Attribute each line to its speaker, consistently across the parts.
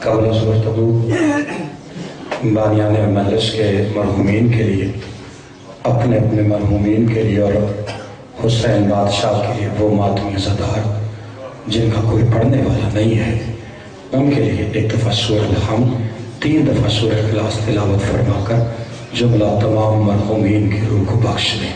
Speaker 1: قبل از گفتگو بانیان مجلس کے مرحومین کے لیے، اپنے اپنے مرحومین کے لیے اور حسین بادشاہ کے لیے، وہ ماتمی عزادار جن کا کوئی پڑھنے والا نہیں ہے، ان کے لیے ایک دفعہ سورہ الحمد، 3 دفعہ سورہ اخلاص تلاوت فرما کر جملہ تمام مرحومین کی روح کو بخش دیں۔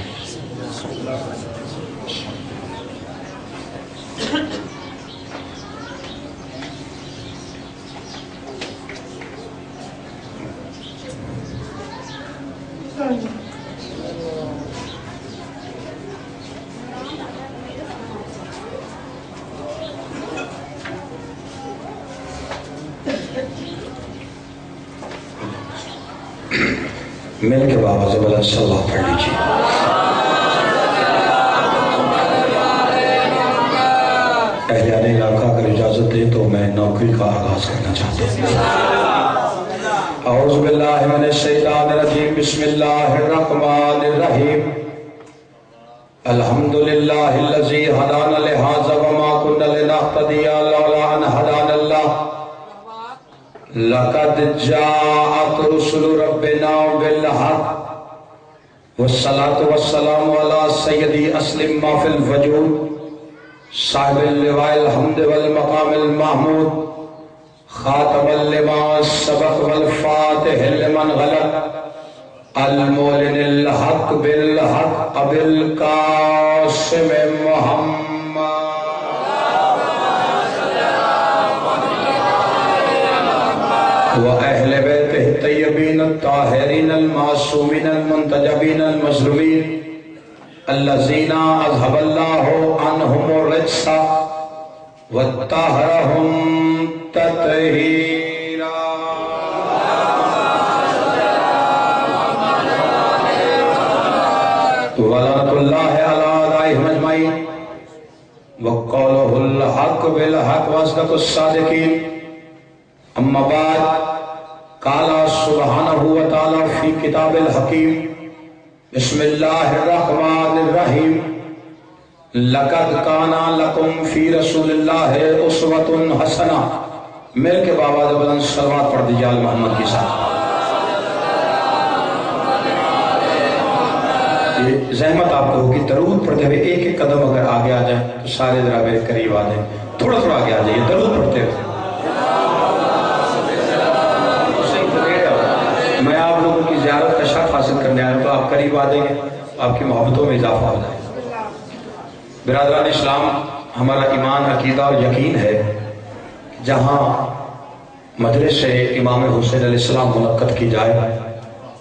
Speaker 1: مل کے بابا سے بلند صلی اللہ پڑھ لیجیے۔ اہلیان علاقہ اگر اجازت دے تو میں نوکری کا آغاز کرنا چاہتا ہوں۔ اعوذ باللہ من الشیطان الرجیم، بسم اللہ الرحمن الرحیم۔ الحمدللہ الذی ہدانا لہذا وما كنا لنہتدی لولا ان ہدانا اللہ۔ لقد جاءت رسل ربنا بالحق والصلاة والسلام على سیدی اسلم ما فی الوجود صاحب اللواء الحمد والمقام المحمود خاتم لما سبق والفاتح لمن غلط المولن الحق بالحق ابو القاسم محمد وأهل بيته الطيبين الطاهرين المعصومين المنتجبين المظلومين الذين أذهب الله عنهم الرجس وطهرهم تطهيرا ولعنة الله على أعدائهم أجمعين وقوله الحق بالحق وأصدق الصادقين اما بعد قال سبحانہ وتعالی فی کتاب الحکیم بسم اللہ الرحمن الرحیم لقد کان لکم فی رسول اللہ اسوۃ حسنہ۔ مل کے بابا بلند صلوات پڑھ دیجیے آل محمد کے ساتھ۔ یہ زحمت آپ کو ہوگی، درود پڑھتے ہوئے ایک ایک قدم اگر آگے آ جائیں تو سارے ذرا میرے قریب آ جائیں، تھوڑا تھوڑا آگے آ جائیے درود پڑھتے ہوئے۔ میں آپ لوگوں کی زیارت کا شرف حاصل کرنے آیا ہوں تو آپ قریب آ جائیں گے، آپ کی محبتوں میں اضافہ ہو جائے۔ برادران اسلام، ہمارا ایمان، عقیدہ اور یقین ہے جہاں مجلس امام حسین علیہ السلام منعقد کی جائے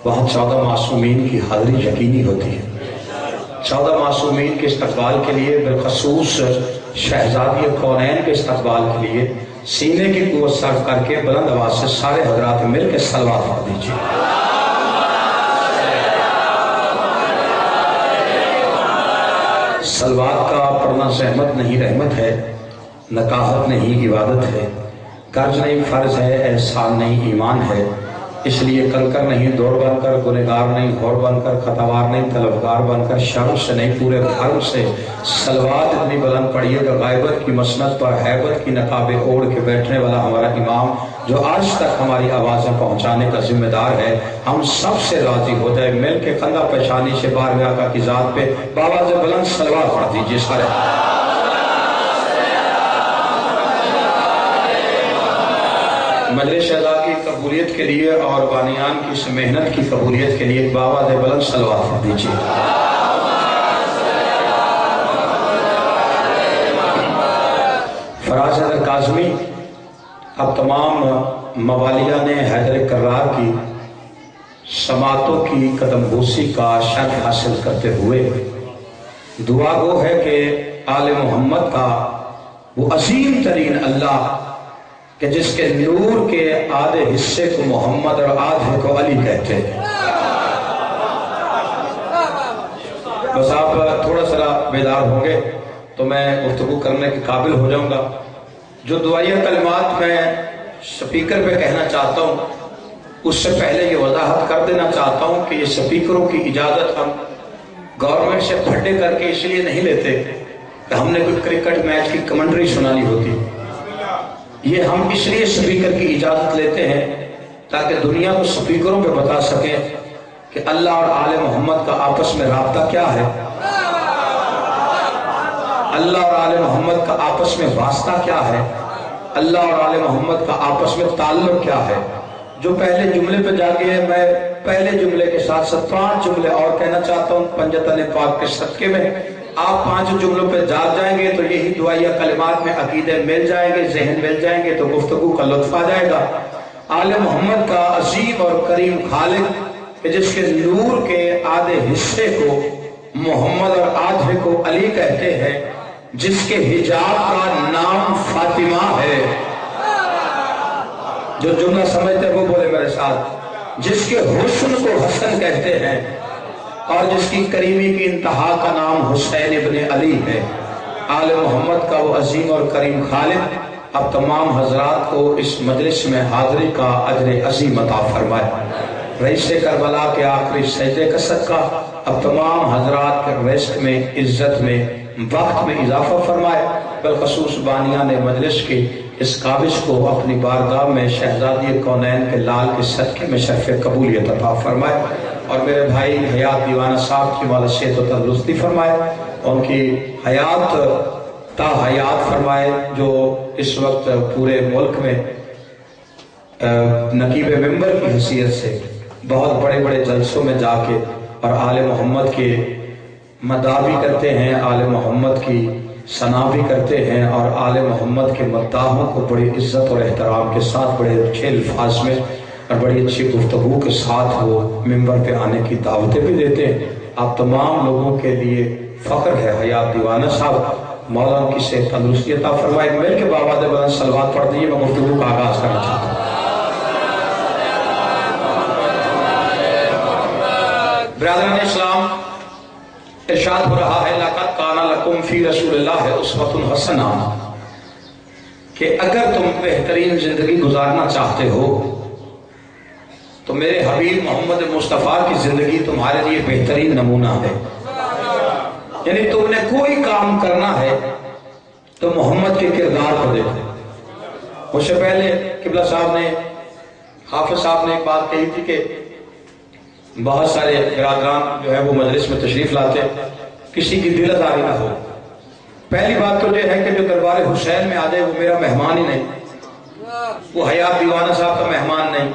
Speaker 1: وہاں 14 معصومین کی حاضری یقینی ہوتی ہے۔ 14 معصومین کے استقبال کے لیے، بالخصوص شہزادی کونین کے استقبال کے لیے سینے کی قوت صرف کر کے بلند آواز سے سارے حضرات مل کے صلوات پڑھ دیجیے۔ صلوات کا پڑھنا زحمت نہیں رحمت ہے، نکاحت نہیں عبادت ہے، قرض نہیں فرض ہے، احسان نہیں ایمان ہے۔ اس لیے کنکر نہیں دوڑ بن کر، گنہگار نہیں غور بن کر، خطاوار نہیں طلبگار بن کر، شرم سے نہیں پورے بھرم سے صلوات اتنی بلند پڑھیے کہ غیبت کی مسند پر ہیبت کی نقابیں اوڑھ کے بیٹھنے والا ہمارا امام جو آج تک ہماری آوازیں پہنچانے کا ذمہ دار ہے، ہم سب سے راضی ہو جائے۔ مل کے کندھا پیشانی سے بارگاہ آقا کی ذات پہ بآواز بلند صلوات پڑھ دیجیے سارے۔ مجلس شہداء کی قبولیت کے لیے اور بانیان کی اس محنت کی قبولیت کے لیے بآواز بلند صلوات پڑھ دیجیے۔ فراز حیدر کاظمی، اب تمام موالیہ نے حیدر کرار کی سماعتوں کی قدم بوسی کا شرف حاصل کرتے ہوئے دعا گو ہے کہ آل محمد کا وہ عظیم ترین اللہ کہ جس کے نور کے آدھے حصے کو محمد اور آدھے کو علی کہتے ہیں، بس آپ تھوڑا سا بیدار ہوں گے تو میں گفتگو کرنے کے قابل ہو جاؤں گا۔ جو دعائیہ کلمات میں سپیکر پہ کہنا چاہتا ہوں اس سے پہلے یہ وضاحت کر دینا چاہتا ہوں کہ یہ سپیکروں کی اجازت ہم گورنمنٹ سے پھڈے کر کے اس لیے نہیں لیتے کہ ہم نے کوئی کرکٹ میچ کی کمنٹری سنانی ہوتی، یہ ہم اس لیے سپیکر کی اجازت لیتے ہیں تاکہ دنیا کو سپیکروں پہ بتا سکیں کہ اللہ اور آل محمد کا آپس میں رابطہ کیا ہے، اللہ اور آل محمد کا آپس میں واسطہ کیا ہے، اللہ اور آل محمد کا آپس میں تعلق کیا ہے۔ جو پہلے جملے پہ جا گئے ہیں، میں پہلے جملے کے ساتھ 5 جملے اور کہنا چاہتا ہوں پنجتن پاک کے صدقے میں۔ آپ 5 جملوں پہ جا جائیں گے تو یہی دعائیہ کلمات میں عقیدے مل جائیں گے، ذہن مل جائیں گے، تو گفتگو کا لطف آ جائے گا۔ آل محمد کا عظیم اور کریم خالق کہ جس کے نور کے آدھے حصے کو محمد اور آدھے کو علی کہتے ہیں، جس کے حجاب کا نام فاطمہ ہے، جو جملہ سمجھتے ہیں وہ بولے میرے ساتھ، جس کے حسن کو حسن کہتے ہیں اور جس کی کریمی کی انتہا کا نام حسین ابن علی ہے۔ آل محمد کا وہ عظیم اور کریم خالق اب تمام حضرات کو اس مجلس میں حاضری کا اجر عظیم عطا فرمائے۔ رئیس کربلا کے آخری سجدے کا صدقہ اب تمام حضرات کے رزق میں، عزت میں، وقت میں اضافہ فرمائے۔ بالخصوص بانیان مجلس کے اس قابض کو اپنی بارگاہ میں شہزادی کونین کے لال کے صدقے میں شرف قبولیت عطا فرمائے، اور میرے بھائی حیات دیوانہ صاحب کی والا صحت و تندرستی فرمائے، ان کی حیات تا حیات فرمائے، جو اس وقت پورے ملک میں نقیب ممبر کی حیثیت سے بہت بڑے بڑے جلسوں میں جا کے اور آل محمد کے مداح بھی کرتے ہیں، آل محمد کی ثنا بھی کرتے ہیں، اور آل محمد کے مداحوں کو بڑی عزت اور احترام کے ساتھ بڑے اچھے الفاظ میں اور بڑی اچھی گفتگو کے ساتھ وہ ممبر پہ آنے کی دعوتیں بھی دیتے ہیں۔ آپ تمام لوگوں کے لیے فخر ہے حیات دیوانہ صاحب، مولا ان کی صحت تندرستی عطا فرمائے۔ مل کے بابا دے بلند صلوات پڑھ دیجیے، میں گفتگو کا آغاز کرنا چاہتا ہوں۔ برادران اسلام، ارشاد ہو رہا ہے لَقَدْ كَانَ لَكُمْ فِي رَسُولِ اللَّهِ أُسْوَةٌ حَسَنَةٌ، کہ اگر تم بہترین زندگی گزارنا چاہتے ہو تو میرے حبیب محمد مصطفیٰ کی زندگی تمہارے لیے بہترین نمونہ ہے۔ یعنی تم نے کوئی کام کرنا ہے تو محمد کے کردار کو دیکھو۔ مجھ سے پہلے قبلہ صاحب نے، حافظ صاحب نے ایک بات کہی تھی کہ بہت سارے برادران جو ہے وہ مجلس میں تشریف لاتے، کسی کی دل آزاری نہ ہو۔ پہلی بات تو یہ ہے کہ جو دربار حسین میں آ جائے وہ میرا مہمان ہی نہیں، وہ حیات دیوانہ صاحب کا مہمان نہیں،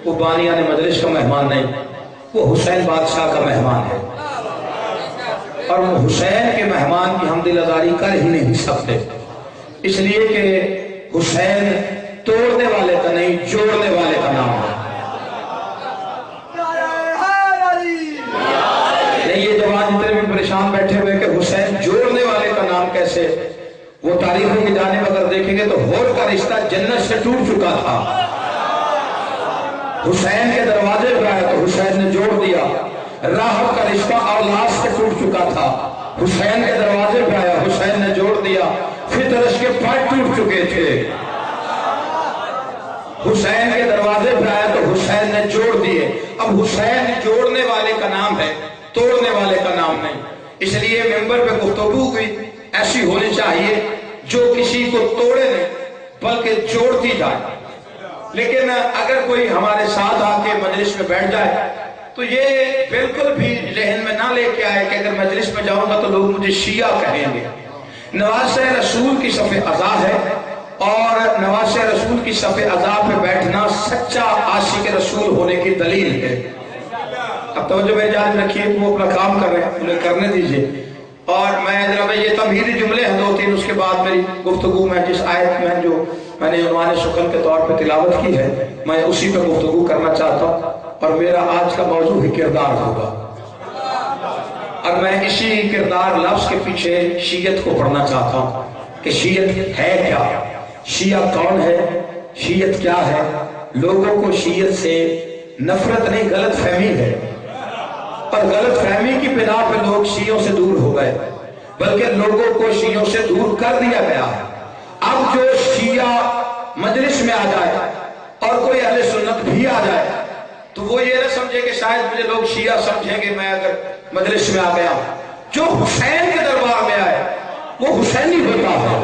Speaker 1: وہ بانیان مجلس کا مہمان نہیں، وہ حسین بادشاہ کا مہمان ہے، اور وہ حسین کے مہمان کی ہم دل آزاری کر ہی نہیں سکتے، اس لیے کہ حسین توڑنے والے کا نہیں، جوڑنے والے کا نام ہے۔ یہ جوان جتنے بھی پریشان بیٹھے ہوئے کہ حسین جوڑنے والے کا نام کیسے، وہ تاریخوں کی جانب اگر دیکھیں گے تو ہور کا رشتہ جنت سے ٹوٹ چکا تھا، حسین کے دروازے پہ آیا تو حسین نے جوڑ دیا۔ راہب کا رشتہ اولاد سے ٹوٹ چکا تھا، حسین کے دروازے پہ آیا، حسین نے جوڑ دیا۔ فطرش کے پیر ٹوٹ چکے تھے، حسین کے دروازے پہ آیا تو حسین نے جوڑ دیے۔ اب حسین جوڑنے والے کا نام ہے، توڑنے والے کا نام نہیں، اس لیے ممبر پہ گفتگو بھی ایسی ہونی چاہیے جو کسی کو توڑے نہیں بلکہ جوڑتی جائے۔ لیکن اگر کوئی ہمارے ساتھ آ کے مجلس میں بیٹھ جائے تو یہ بالکل بھی ذہن میں نہ لے کے آئے کہ اگر مجلس میں جاؤں گا تو لوگ مجھے شیعہ کہیں گے۔ نواسہ رسول کی صف عزا ہے، اور نواسہ رسول کی صف عزا پہ بیٹھنا سچا عاشق رسول ہونے کی دلیل ہے۔ اب توجہ میری جانب رکھیے، وہ اپنا کام کر رہے ہیں، انہیں کرنے دیجئے، اور میں جناب یہ تمہیدی جملے ہیں 2-3، اس کے بعد میری گفتگو میں جس آیت میں جو میں نے عنوان شکل کے طور پہ تلاوت کی ہے میں اسی پہ گفتگو کرنا چاہتا ہوں، اور میرا آج کا موضوع ہی کردار ہوگا، اور میں اسی کردار لفظ کے پیچھے شیعت کو پڑھنا چاہتا ہوں کہ شیعت ہے کیا، شیعہ کون ہے، شیعت کیا ہے۔ لوگوں کو شیعت سے نفرت نہیں، غلط فہمی ہے، اور غلط فہمی کی بنا پہ لوگ شیعوں سے دور ہو گئے، بلکہ لوگوں کو شیعوں سے دور کر دیا گیا ہے۔ اب جو شیعہ مجلس میں آ جائے اور کوئی اہل سنت بھی آ جائے تو وہ یہ نہ سمجھے کہ شاید مجھے لوگ شیعہ سمجھیں گے میں اگر مجلس میں آ گیا ہوں۔ جو حسین کے دربار میں آئے وہ حسینی ہوتا ہے،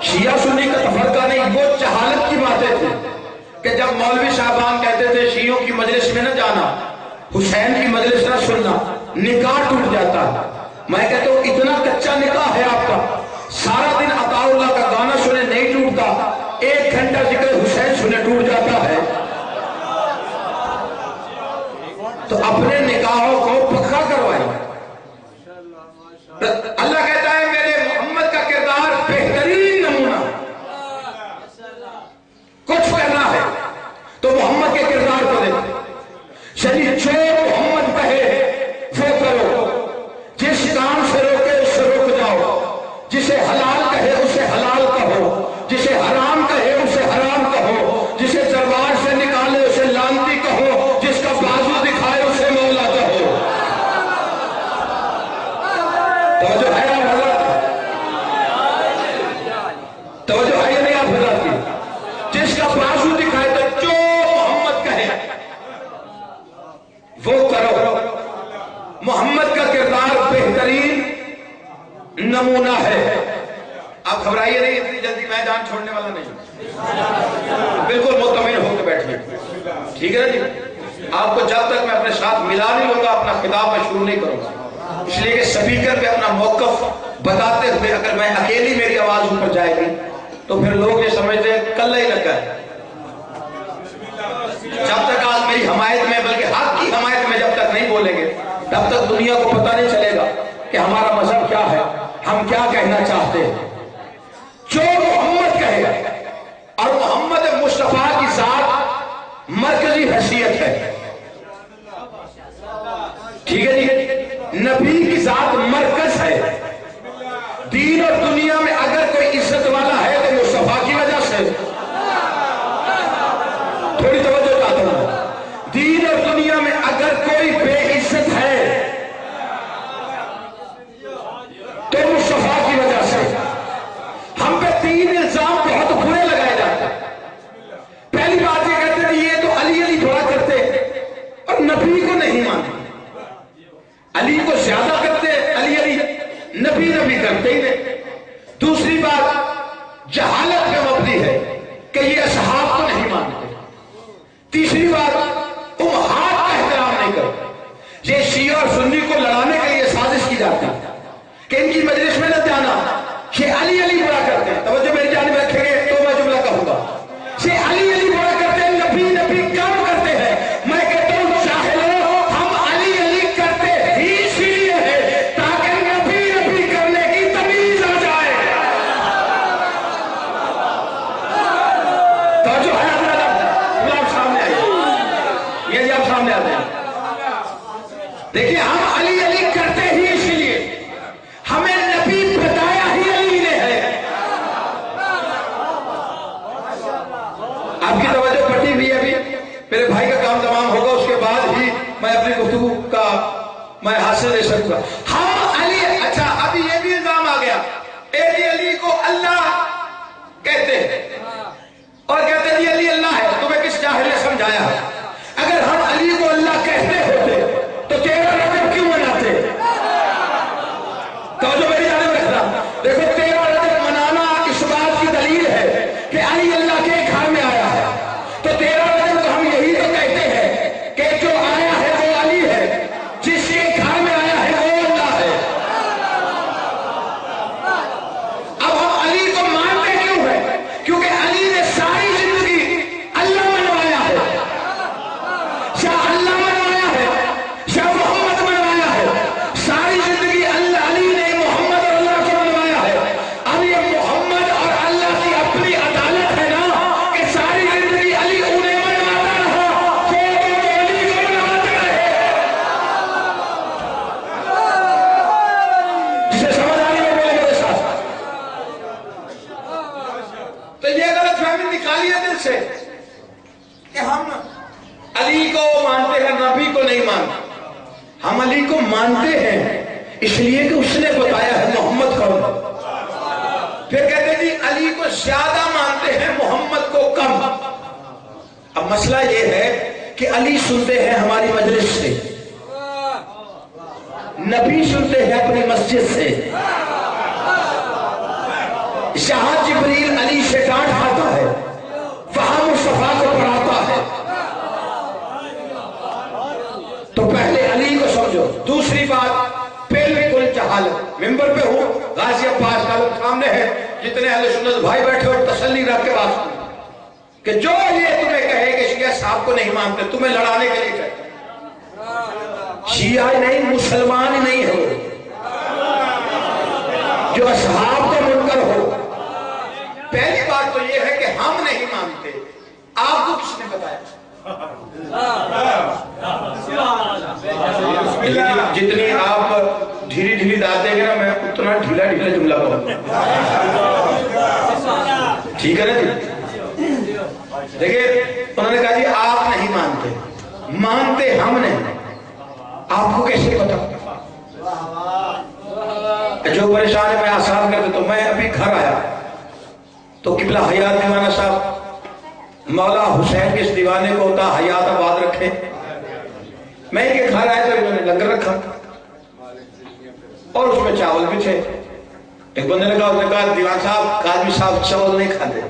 Speaker 1: شیعہ سنی کا تفرقہ نہیں، وہ جہالت کی باتیں تھیں کہ جب مولوی صاحبان کہتے تھے شیعوں کی مجلس میں نہ جانا، حسین کی مجلس نہ سننا، نکاح ٹوٹ جاتا ہے۔ میں کہتا ہوں اتنا کچا نکاح ہے آپ کا، سارا دن عطا اللہ کا گانا سنے نہیں ٹوٹتا، 1 گھنٹہ ذکر حسین سنے ٹوٹ جاتا ہے۔ تو اپنے نکاحوں کو پکا کروائیں۔ اللہ کہتا ہے میرے محمد کا کردار بہترین نمونہ، کچھ کرنا ہے تو محمد کے کردار کو دیکھیں۔ یعنی جو محمد کہے وہ کرو، جس کام سے روکے اس سے رک جاؤ، جسے حلال کہے اسے حلال کہو، جسے حرام کہے اسے حرام کہو، جسے دربار سے نکالے اسے لانتی کہو، جس کا بازو دکھائے اسے مولا کہو۔ توجہ ہے آپ حضرات؟ توجہ ہے یا نہیں آپ حضرات کی؟ جس کا بازو دکھائے تو جو محمد کہے وہ کرو۔ محمد کا کردار بہترین نمونہ ہے۔ آپ گھبرائیے نہیں، اتنی جلدی میں جان چھوڑنے والا نہیں، بالکل مطمئن ہو کے بیٹھیے، ٹھیک ہے نا جی؟ آپ کو جب تک میں اپنے ساتھ ملا نہیں لوں گا اپنا خطاب میں شروع نہیں کروں گا، اس لیے کہ سپیکر پہ اپنا موقف بتاتے ہوئے اگر میں اکیلی میری آواز اوپر جائے گی تو پھر لوگ یہ سمجھتے ہیں کل ہی لگا ہے۔ جب تک آج میری حمایت میں بلکہ حق کی حمایت میں جب تک نہیں بولیں گے تب تک دنیا کو پتہ نہیں چلے گا کہ ہمارا مذہب کیا ہے، ہم کیا کہنا چاہتے ہیں۔ جو محمد کہے، اور محمد مصطفیٰ کی ذات مرکزی حیثیت ہے، ٹھیک ہے جی؟ نبی کی ذات مرکز ہے۔ دین اور دنیا میں اگر کوئی عزت والا ہے تو مصطفیٰ کی وجہ سے، تھوڑی توجہ چاہتا ہوں، دین اور دنیا میں اگر کوئی بے عزت ہے تو مصطفیٰ کی وجہ سے۔ ہم پہ 3 الزام بہت برے لگائے جاتے ہیں۔ پہلی بات یہ کہتے ہیں یہ تو علی علی بڑا کرتے اور نبی کو نہیں مانتے، علی کو زیادہ کرتے، علی علی، نبی نبی کرتے ہی نہیں۔ دوسری بات جہالت پہ مبنی ہے کہ یہ اصحاب کو نہیں مانتے۔ تیسری بات امہات کا احترام نہیں کرتے۔ یہ شیعہ اور سنی کو لڑانے کے لیے سازش کی جاتی ہے کہ ان کی مجلس میں نہ جانا، یہ علی علی برا کرتے ہیں۔ توجہ میری جانب رکھیں گے تو میں جملہ کہوں گا، یہ علی علی برا کرتے ہیں، نبی نبی کم کرتے ہیں۔ میں کہتا ہوں جاہلو، ہم علی علی کرتے ہی اسی لیے ہے تاکہ نبی نبی کرنے کی تمیز آ جائے۔ توجہ ہے آپ سامنے آئیے، یہ جی آپ سامنے آتے ہیں، دیکھیں ہم علی علی کرتے ہی اسی لیے، ہمیں نبی بتایا ہی علی نے ہے۔ آپ کی توجہ پٹی ہوئی ہے، ابھی میرے بھائی کا کام تمام ہوگا اس کے بعد ہی میں اپنی گفتگو کا میں حاصل لے سکوں گا۔ ہم علی، اچھا ابھی یہ بھی الزام آ گیا علی کو اللہ کہتے ہیں اور کہتے ہیں علی اللہ ہے۔ تمہیں کس جاہل نے سمجھایا؟ اگر ہم علی کو اللہ کہتے ہوتے تو 13 رجب کیوں مناتے؟ توجہ میری جانب رکھنا، دیکھو 13 رجب منانا اس بات کی دلیل ہے کہ علی اللہ کے گھر میں آیا ہے، تو 13 رجب تو ہم یہی تو کہتے ہیں کہ جو آیا ہے وہ علی ہے، جس کے گھر میں آیا ہے وہ اللہ ہے۔ اب ہم علی کو مانتے کیوں ہیں؟ کیونکہ علی نے ساری زندگی اللہ منوایا ہے، یا اللہ منوایا ہے یا محمد منوایا ہے، ساری زندگی اللہ علی نے محمد اور اللہ کو منوایا ہے۔ اب یہ محمد اور اللہ کی اپنی عدالت ہے نا کہ ساری زندگی علی انہیں منواتا رہا، وہ علی کو منواتے رہے۔ جسے سمجھ آ رہی ہے بولے میرے ساتھ، تو یہ غلط فہمی نکالیے دل سے کہ ہم علی کو مانتے ہیں نبی کو نہیں مانتے۔ ہم علی کو مانتے ہیں اس لیے کہ اس نے بتایا ہے محمد کون ہے۔ پھر کہتے ہیں جی علی کو زیادہ مانتے ہیں محمد کو کم۔ اب مسئلہ یہ ہے کہ علی سنتے ہیں ہماری مجلس سے، نبی سنتے ہیں اپنی مسجد سے۔ جہاں جبریل علی سے ڈانٹ کھاتا ہے وہاں مصطفیٰ کو پڑھاتا ہے. تو پہلے علی کو سمجھو. دوسری بات بالکل جہالت. ممبر پہ ہوں, غازی عباس کا سامنے ہے, جتنے اہل سنت بھائی بیٹھے ہو تسلی رکھ کے بات سنو کہ جو یہ تمہیں کہے کہ شیعہ صاحب کو نہیں مانتے, تمہیں لڑانے کے لیے کہتے شیعہ نہیں مسلمان ہی نہیں ہے وہ جو اصحاب کا منکر ہو. پہلی بات تو یہ ہے کہ ہم نہیں مانتے. آپ کو کس نے بتایا؟ جتنی آپ ڈھیلی ڈھیلی داد دیں گے نا میں اتنا ڈھیلا ڈھیلا جملہ کہوں. ٹھیک ہے نا جی؟ دیکھیں انہوں نے کہا جی آپ نہیں مانتے, مانتے ہم نے. آپ کو کیسے پتا؟ جو پریشان ہے میں آسان کر دیتا ہوں. میں ابھی گھر آیا تو قبلہ حیات دیوانہ صاحب مولا حسین کے اس دیوانے کو ہوتا حیات آباد رکھے. میں یہ گھر آیا تو انہوں نے لنگر رکھا اور اس میں چاول بھی تھے. ایک بندے نے کہا دیوان صاحب قاضی صاحب چاول نہیں کھاتے.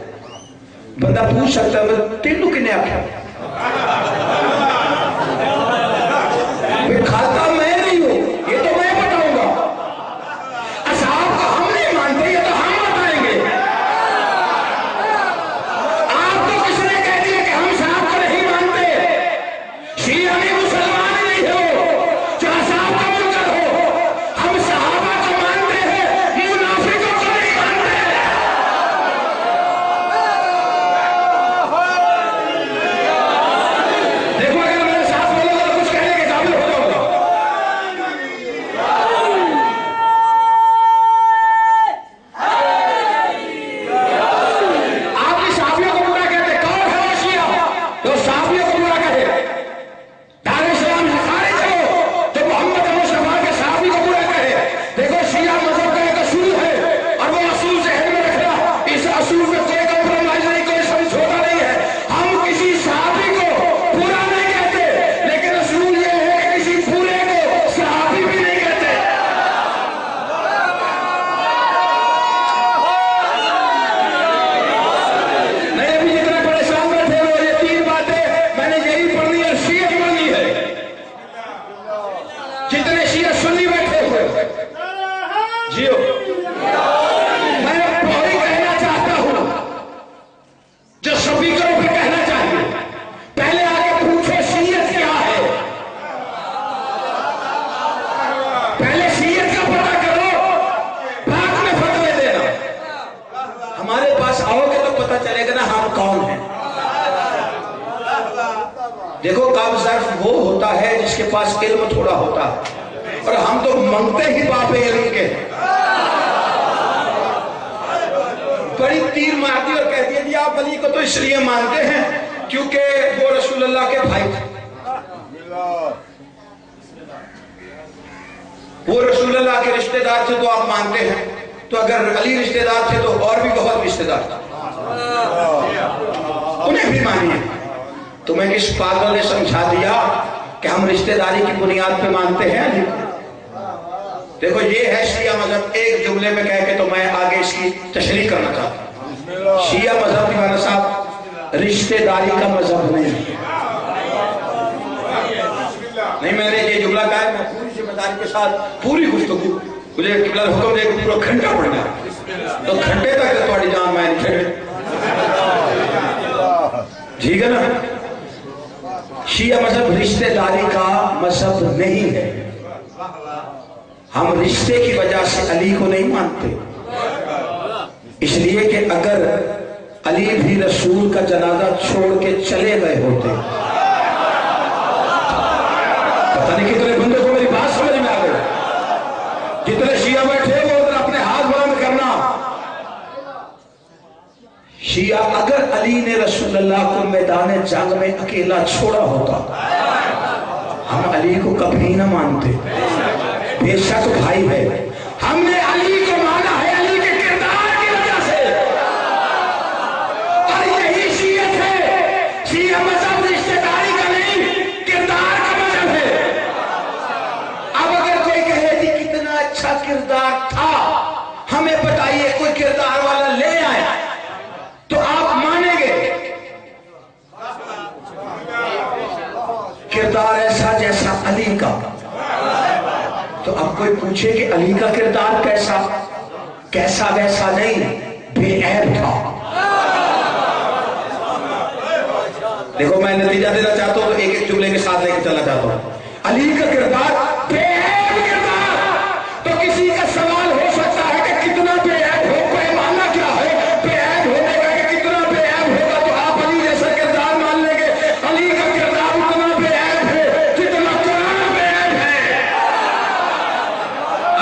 Speaker 1: بندہ پوچھ سکتا ہے تینوں کنے آکھا کھاتا میں نہیں ہوں, یہ تو میں بتاؤں گا. اصحاب کو ہم نہیں مانتے, یہ تو ہم بتائیں گے. آپ کو کس نے کہہ دیا کہ ہم صحاب کو نہیں مانتے؟ شیعہ بھی مسلمان نہیں ہو جو اصحاب کا منکر ہو. ہم صحابہ کو مانتے ہیں, منافقوں کو نہیں مانتے. دیکھو اگر میرے ساتھ بولو تو کچھ کہنے کے قابل ہو جاؤ گا. آپ کی صحابیوں کو برا کہتے ہیں. کون ہے وہ شیعہ جو صحابیوں کو برا کہے؟ دار اسلام سے خارج ہو تو محمد مصطفیٰ کے صحابی کو برا کہے. دیکھو شیعہ مذہب کا ایک اصول ہے اور وہ اصول ذہن میں رکھنا. اس اصول میں کوئی کمپرومائز نہیں, کوئی سمجھوتا نہیں ہے. ہم کسی صحابی کو برا نہیں کہتے, لیکن اصول یہ ہے کہ کسی برے کو صحابی بھی نہیں کہتے. نہیں ابھی جتنے پریشان بیٹھے ہو یہ تین باتیں میں نے یہی پڑھنی ہے, شیعہ پڑھنی ہے. جتنے شیعہ سنی بیٹھے ہوئے جیو, میں وہی کہنا چاہتا ہوں جو سپیکروں پہ کہنا چاہیے. پہلے آگے پوچھو شیعت کیا ہے, پہلے شیعت کا پتہ کرو, بعد میں فتوے دینا. ہمارے پاس آؤ گے تو پتہ چلے گا نا ہم کون ہیں. دیکھو کام ظرف وہ ہوتا ہے جس کے پاس علم تھوڑا ہوتا ہے, اور ہم تو منگتے ہی باپ علم کے. بڑی تیر مارتی اور کہتی ہے جی آپ علی کو تو اس لیے مانتے ہیں کیونکہ وہ رسول اللہ کے بھائی تھے, وہ رسول اللہ کے رشتہ دار تھے تو آپ مانتے ہیں. تو اگر علی رشتہ دار تھے تو اور بھی بہت رشتہ دار تھے, انہیں بھی مانیے. تمہیں کس پاگل نے سمجھا دیا کہ ہم رشتہ داری کی بنیاد پہ مانتے ہیں علی کو؟ دیکھو یہ ہے شیعہ مذہب. ایک جملے میں کہہ کے تو میں آگے اس کی تشریح کرنا چاہتا ہوں. شیعہ مذہب دیوانہ صاحب رشتہ داری کا مذہب نہیں. نہیں میں نے یہ جملہ کہا ہے, میں پوری ذمہ داری کے ساتھ پوری گفتگو, مجھے قبلہ حکم دے کہ پورا گھنٹہ پڑھنا ہے تو گھنٹے تک تھوڑی جان میں نہیں چھڑے. ٹھیک ہے نا. شیعہ مذہب رشتہ داری کا مذہب نہیں ہے. ہم رشتے کی وجہ سے علی کو نہیں مانتے, اس لیے کہ اگر علی بھی رسول کا جنازہ چھوڑ کے چلے گئے ہوتے, پتہ نہیں کتنے بندے کو میری بات سمجھ میں آ گئی. جتنے شیعہ بیٹھے وہ ادھر اپنے ہاتھ بلند کرنا. شیعہ اگر علی نے رسول اللہ کو میدان جنگ میں اکیلا چھوڑا ہوتا ہم علی کو کبھی نہ مانتے. بے شک بھائی ہے, ہم نے علی کو مانا ہے علی کے کردار کی وجہ سے, اور یہی شیعت ہے. شیعہ مذہب رشتہ داری کا نہیں, کردار کا مذہب ہے. اب اگر کوئی کہے جی کتنا اچھا کردار تھا, ہمیں بتائیے کوئی کردار والا لے اب کوئی پوچھے کہ علی کا کردار کیسا؟ کیسا ویسا نہیں، بے عیب تھا۔ دیکھو میں نتیجہ دینا چاہتا ہوں تو ایک ایک جملے کے ساتھ لے کے چلنا چاہتا ہوں۔ علی کا کردار بے عیب کردار، تو کسی کا سوال ہو سکتا ہے کہ کتنا بے عیب ہو، پیمانہ کیا ہے بے عیب ہونے کا کہ کتنا بے عیب ہوگا تو آپ علی جیسا کردار مان لیں گے۔ علی کا کردار اتنا بے عیب ہے جتنا قرآن بے عیب ہے۔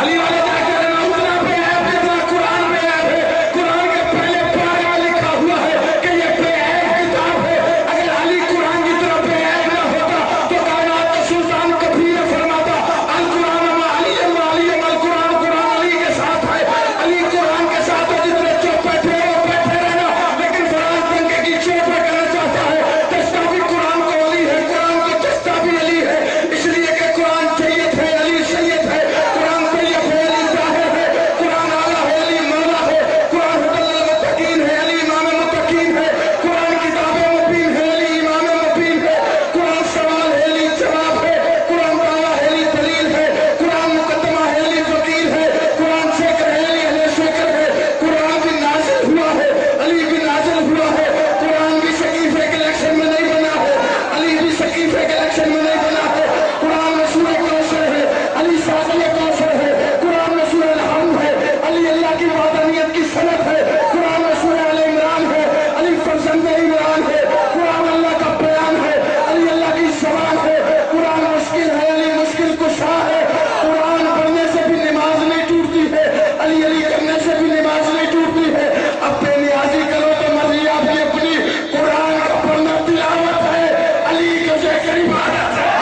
Speaker 1: علی والے جا کے رہنا اتنا بے عیب جتنا قرآن بے عیب ہے۔ قرآن کے پہلے پارے میں لکھا ہوا ہے کہ یہ بے عیب کتاب ہے۔ اگر علی قرآن کی طرح بے عیب نہ ہوتا تو کائنات کا سلطان کبھی نہ فرماتا القرآن ما علی ما علی ما القرآن، قرآن علی کے ساتھ ہے۔ علی قرآن کے ساتھ ہے، جتنے چپ بیٹھے وہ بیٹھے رہنا، لیکن فراز دنکے کی چوپ پہ کرنا چاہتا ہے۔ چشتہ بھی قرآن کو علی ہے، قرآن کو چشتہ بھی علی ہے، اس لیے کہ قرآن سید ہے، علی سید ہے، قرآن طیب ہے، علی طاہر ہے، قرآن اعلیٰ ہے، علی مولا ہے، قرآن ہدی للمتقین ہے، علی امام متقین ہے، قرآن کتاب مبین ہے، علی امام مبین ہے، قرآن سوال ہے، علی جواب ہے، قرآن دعویٰ ہے، علی دلیل ہے، قرآن مقدمہ ہے، علی وکیل ہے، قرآن شکر ہے، علی اہل شکر ہے، قرآن بھی نازل ہوا ہے، علی بھی نازل ہوا ہے، قرآن بھی سقیفے کے الیکشن میں نہیں بنا ہے، علی بھی سقیفے کے الیکشن میں نہیں بنا ہے، قرآن میں سورہ کوثر ہے، علی ساقی کوثر ہے، قرآن میں سورہ الحمد ہے، علی اللہ کی وحدانیت کی صنعت ہے، قرآن میں سورہ آل عمران ہے، علی فرزند عمران ہے، قرآن اللہ کا بیان ہے، علی اللہ کی زبان ہے، قرآن مشکل ہے، علی مشکل کشا ہے، قرآن پڑھنے سے بھی نماز نہیں ٹوٹتی ہے، علی علی کرنے سے بھی نماز نہیں ٹوٹتی ہے۔ اب بے نیازی کرو تو مرضی آپ کی اپنی، قرآن کا پڑھنا تلاوت ہے، علی کا ذکر عبادت ہے۔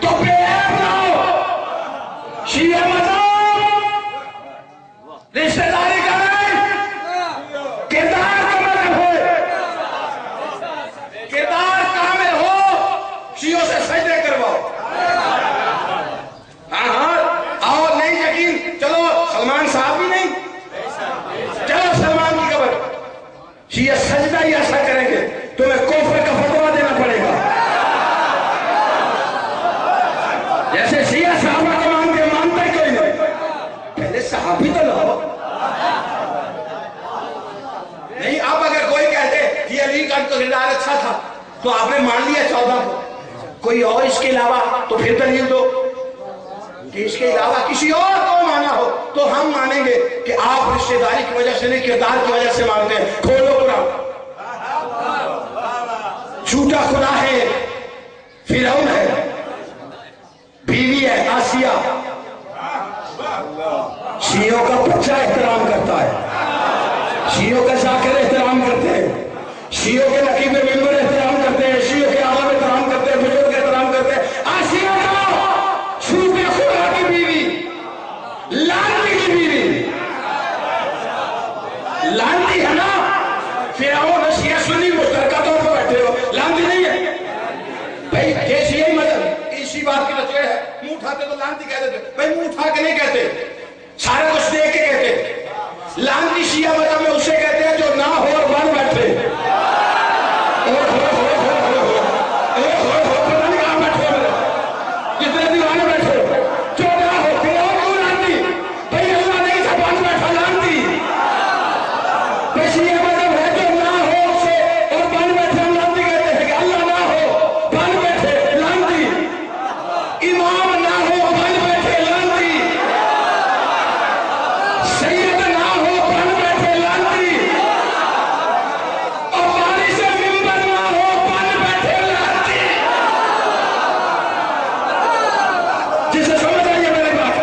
Speaker 1: تو بے عیب نہ ہو، شیعہ مذہب رشتہ داری کا نہیں، کردار کا مذہب ہے۔ کردار کامل ہو، شیعوں سے سجدے کرواؤ۔ ہاں اور نہیں یقین، چلو سلمان صاحب بھی نہیں، چلو سلمان کی قبر، شیعہ سجدہ ہی ایسا کریں گے تمہیں کفر کا فتویٰ دینا پڑے گا۔ جیسے شیعہ صحابہ کو مانتے مانتا ہی کوئی نہیں، پہلے صحابی تو لاؤ۔ نہیں اب اگر کوئی کہتے کہ علی کا کردار اچھا تھا تو آپ نے مان لیا 14 کو، کوئی اور اس کے علاوہ تو پھر دلیل دو کہ اس کے علاوہ کسی اور کو مانا ہو تو ہم مانیں گے کہ آپ رشتہ داری کی وجہ سے نہیں کردار کی وجہ سے مانتے ہیں۔ کھولو قرآن، جھوٹا خدا ہے، فرعون ہے، بیوی ہے آسیہ، شیعوں کا بچہ احترام کرتا ہے، شیعوں کا ذاکر احترام کرتے ہیں، شیعوں کے نقیب ممبر احترام کرتے ہیں، شیعوں کے عالم احترام کرتے ہیں، بزرگ احترام کرتے ہیں۔ آسیہ کا چھوٹے خدا کی بیوی، لانتی کی بیوی، لانتی ہے نا، فرعون شیعہ سنی مشترکہ طور پر بیٹھے ہو، لانتی نہیں ہے بھائی؟ یہ شیعہ مذہب اسی بات کی نتیجہ ہے، منہ اٹھاتے تو لانتی کہہ دیتے، بھائی منہ اٹھا کے نہیں کہتے، سارے کچھ دیکھ کے کہتے۔ لانتی شیعہ مذہب میں اسے کہتے ہیں جو نہ ہو اور بن بیٹھے، پتہ نہیں کہاں بیٹھے جتنے دیوانے بیٹھے، جو نہ ہو پھر اور کیوں لانتی؟ بھائی اللہ نہیں تھا بن بیٹھا لانتی۔ بھائی شیعہ مذہب ہے جو نہ ہو اسے اور بن بیٹھے، ہم لانتی کہتے ہیں کہ اللہ نہ ہو بن بیٹھے لانتی، امام نہ ہو بن بیٹھے لانتی، سید نہ ہو بن بیٹھے لانتی، اور بارش ممبر نہ ہو بن بیٹھے لانتی۔ جسے سمجھ آئیے میرے بات،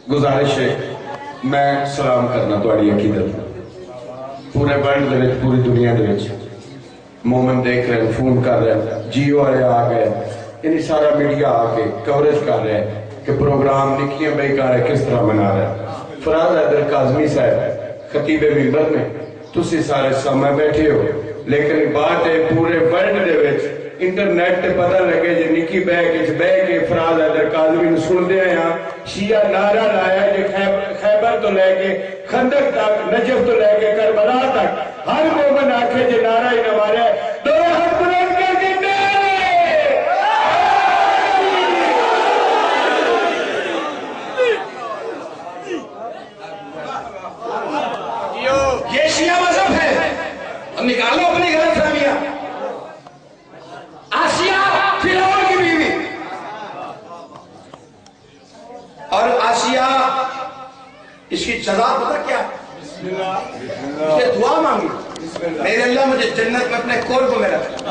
Speaker 1: گزارش ہے میں سلام کرنا تھوڑی عقیدت پورے ورلڈ دے وچ، پوری دنیا دے وچ مومن دیکھ رہے ہیں، فون کر رہے ہیں، جیو والے آ گئے، یعنی سارا میڈیا آ کے کوریج کر رہے ہیں
Speaker 2: کہ پروگرام نکیاں بیکار ہے کس طرح بنا رہا ہے. فراز حیدر کاظمی صاحب خطیب منبر نے تسی سارے سامنے بیٹھے ہو لیکن بات ہے پورے ورلڈ دے وچ انٹرنیٹ تے پتہ لگے جے نکی بے کے فراز حیدر کاظمی نوں سن دے ہیں شیعہ نعرہ لایا جے خیبر تو لے کے خندق تک نجف تو لے کے کربلا تک ہر مومن آکھے جے نعرہ ہی نہ مارے دو ہاتھ بلند کر کے
Speaker 1: یہ شیعہ مذہب ہے. اب نکالو اپنی غلط فہمیاں. آسیہ فرعون کی بیوی اور آسیہ اس کی جزا پتہ کیا؟ اسے دعا مانگی میرے اللہ مجھے جنت میں اپنے قرب میں رکھ.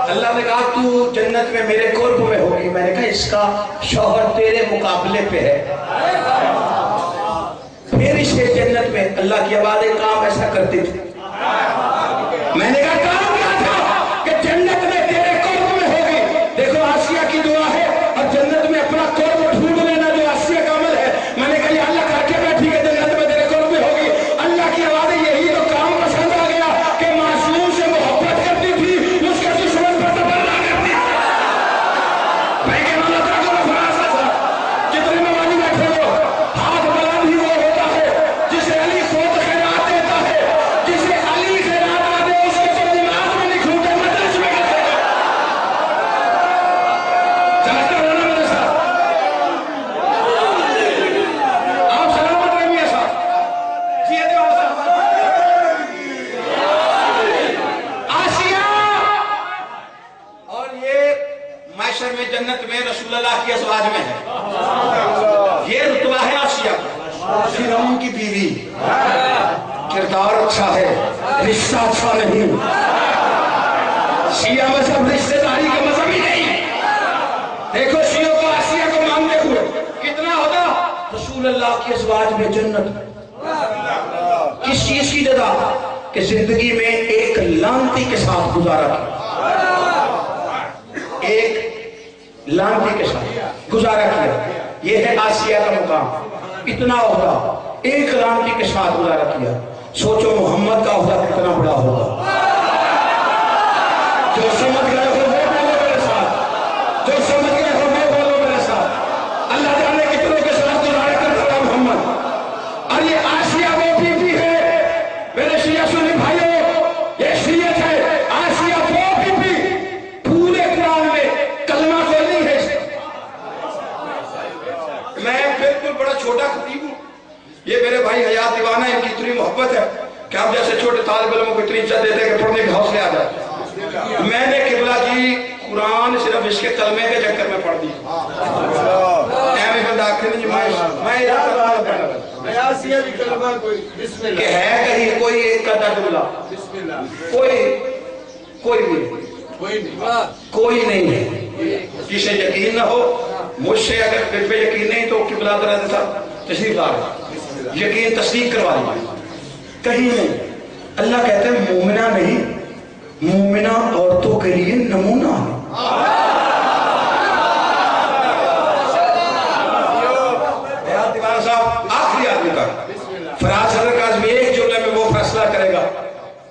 Speaker 1: اللہ نے کہا تو جنت میں میرے قرب میں ہوگی. میں نے کہا اس کا شوہر تیرے مقابلے پہ ہے. پھر اسے جنت میں اللہ کی آواز کام ایسا کرتی تھی. میں نے کہا کام کیا تھا کہ جنت میں تیرے قرب میں ہوگی. دیکھو آسیہ کی دعا ہے اور جنت میں اپنا قرب ڈھونڈ لینا جو آسیہ کا عمل ہے. میں نے کہا یہ اللہ کر کے بیٹھی ہے جنت میں تیرے قرب میں ہوگی. اللہ کی آواز یہی تو کام پسند آ گیا کہ معصوم سے محبت کرتی تھی اس کے دشمن پر تبرہ کرتی تھی. میں کہ اللہ تعالیٰ کو فراز تھا جتنے موالی بیٹھے ہو ہاتھ بلند ہی وہ ہوتا ہے جسے علی خود خیرات دیتا ہے. جسے علی خیرات دے اس کے تو دماغ میں نہیں کھوٹے مدرس میں کرتے گا. چاہتا رہنا میرے ساتھ. آپ سلامت رہیے صاحب. جیتے ہو آسیہ اور یہ معاشر میں جنت میں رسول اللہ کی ازواج میں ہے. یہ رتبہ ہے آسیہ. فرعون کی بیوی کردار اچھا ہے رشتہ اچھا نہیں. شیعہ مذہب رشتہ داری کا مذہب ہی نہیں. دیکھو شیعوں کو آسیہ کو مانتے ہوئے کتنا ہوگا. رسول اللہ کی ازواج میں جنت. کس چیز کی جزا کہ زندگی میں ایک لانتی کے ساتھ گزارا کیا. ایک لانتی کے ساتھ گزارا کیا. یہ ہے آسیہ کا مقام. اتنا ہوگا ایک لانتی کے ساتھ گزارا کیا. سوچو محمد کا عہدہ کتنا بڑا ہوگا. جو سمجھ گئے ہو وہ بولو میرے ساتھ. جو سمجھ گئے ہو وہ بولو میرے ساتھ. اللہ جانے کتنوں کے ساتھ گزارا کرتا تھا محمد. اور یہ آسیہ وہ بیوی ہے میرے شیعہ سنی بھائیوں. یہ شریعت ہے. آسیہ وہ بیوی پورے قرآن میں کلمہ کوئی نہیں ہے. میں بالکل بڑا چھوٹا خطیب ہوں. یہ میرے بھائی حیات دیوانہ ان کی اتنی محبت ہے کہ ہم جیسے چھوٹے طالب علموں کو اتنی عزت دیتے ہیں کہ پڑھنے کے حوصلے آ جاتے. میں نے قبلہ جی قرآن صرف اس کے کلمے کے چکر میں پڑھ دی. کہ ہے کہیں کوئی ایک کا جملہ کوئی نہیں ہے جسے یقین نہ ہو. مجھ سے اگر پھر پہ یقین نہیں تو قبلہ درد صاحب تشریف لا رہے یقین تصدیق کروا دی. کہیں نہیں. اللہ کہتے ہیں مومنہ نہیں مومنہ عورتوں کے لیے نمونہ ہے. دیوان صاحب آخری آدمی تک فراز حیدر کاظمی ایک جملے میں وہ فیصلہ کرے گا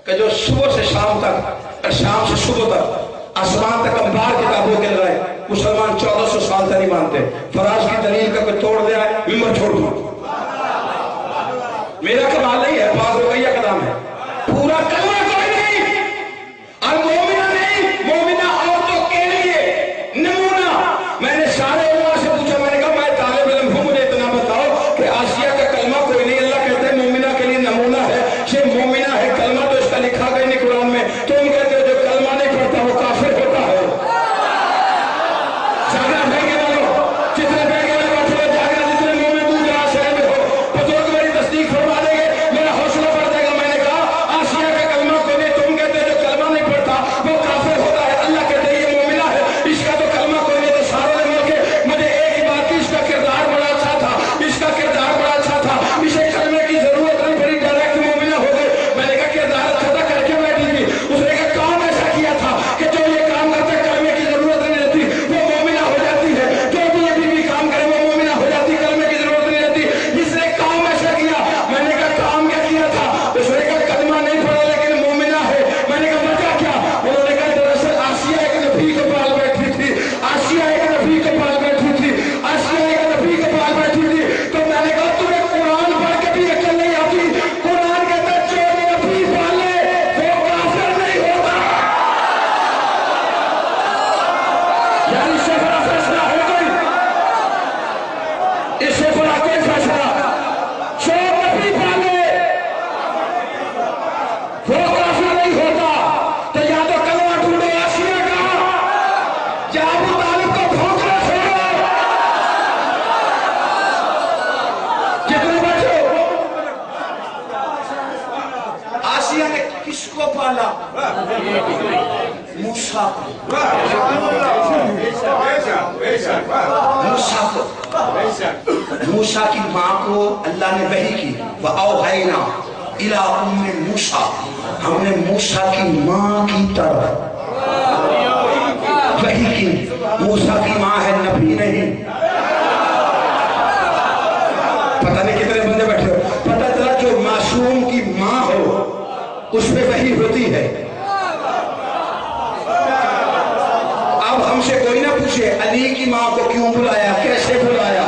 Speaker 1: کہ جو صبح سے شام تک اور شام سے صبح تک آسمان تک انبار کتابوں کے لگائے مسلمان 1400 سال تک نہیں مانتے. فراز کی دلیل کا کوئی توڑ دیا ہے ممبر چھوڑ دوں. میرا کمال نہیں ہے بعض رویہ کا نام ہے. پورا کلمہ کوئی نہیں اور مومنہ نہیں مومنہ عورتوں کے لیے نمونہ. میں نے سارے علماء سے پوچھا. میں نے کہا میں طالب علم ہوں مجھے اتنا بتاؤ کہ آسیہ کا کلمہ کوئی نہیں. اللہ کہتے ہیں مومنہ کے لیے نمونہ ہے. یہ مومنہ ہے کلمہ تو اس کا لکھا گیا نہیں قرآن میں. تم کہتے ہو جو کلمہ نہیں پڑھتا وہ کافر ہوتا ہے. جاگرا بھائی جتنے بیٹھے جاگرا جتنے منہ میں دودھ جہاں شہر میں ہو بزرگ میری تصدیق فرما دیں گے. میرا وہ کافر نہیں ہوتا تو یا تو کلمہ ڈھونڈو آسیہ کا یا ابو طالب کو بھونکنا چھوڑو. جتنے بچے آسیہ نے کس کو پالا؟ موسیٰ کو. موسیٰ کی ماں کو اللہ نے وحی کی وَأَوْحَيْنَا إِلَىٰ أُمِّ مُوسَىٰ. ہم نے موسیٰ کی ماں کی طرف وحی کی. موسیٰ کی ماں ہے، نبی نہیں. پتہ نہیں کتنے بندے بیٹھے ہو. پتہ چلا جو معصوم کی ماں ہو اس پہ وحی ہوتی ہے. اب ہم سے کوئی نہ پوچھے علی کی ماں کو کیوں بلایا، کیسے بلایا.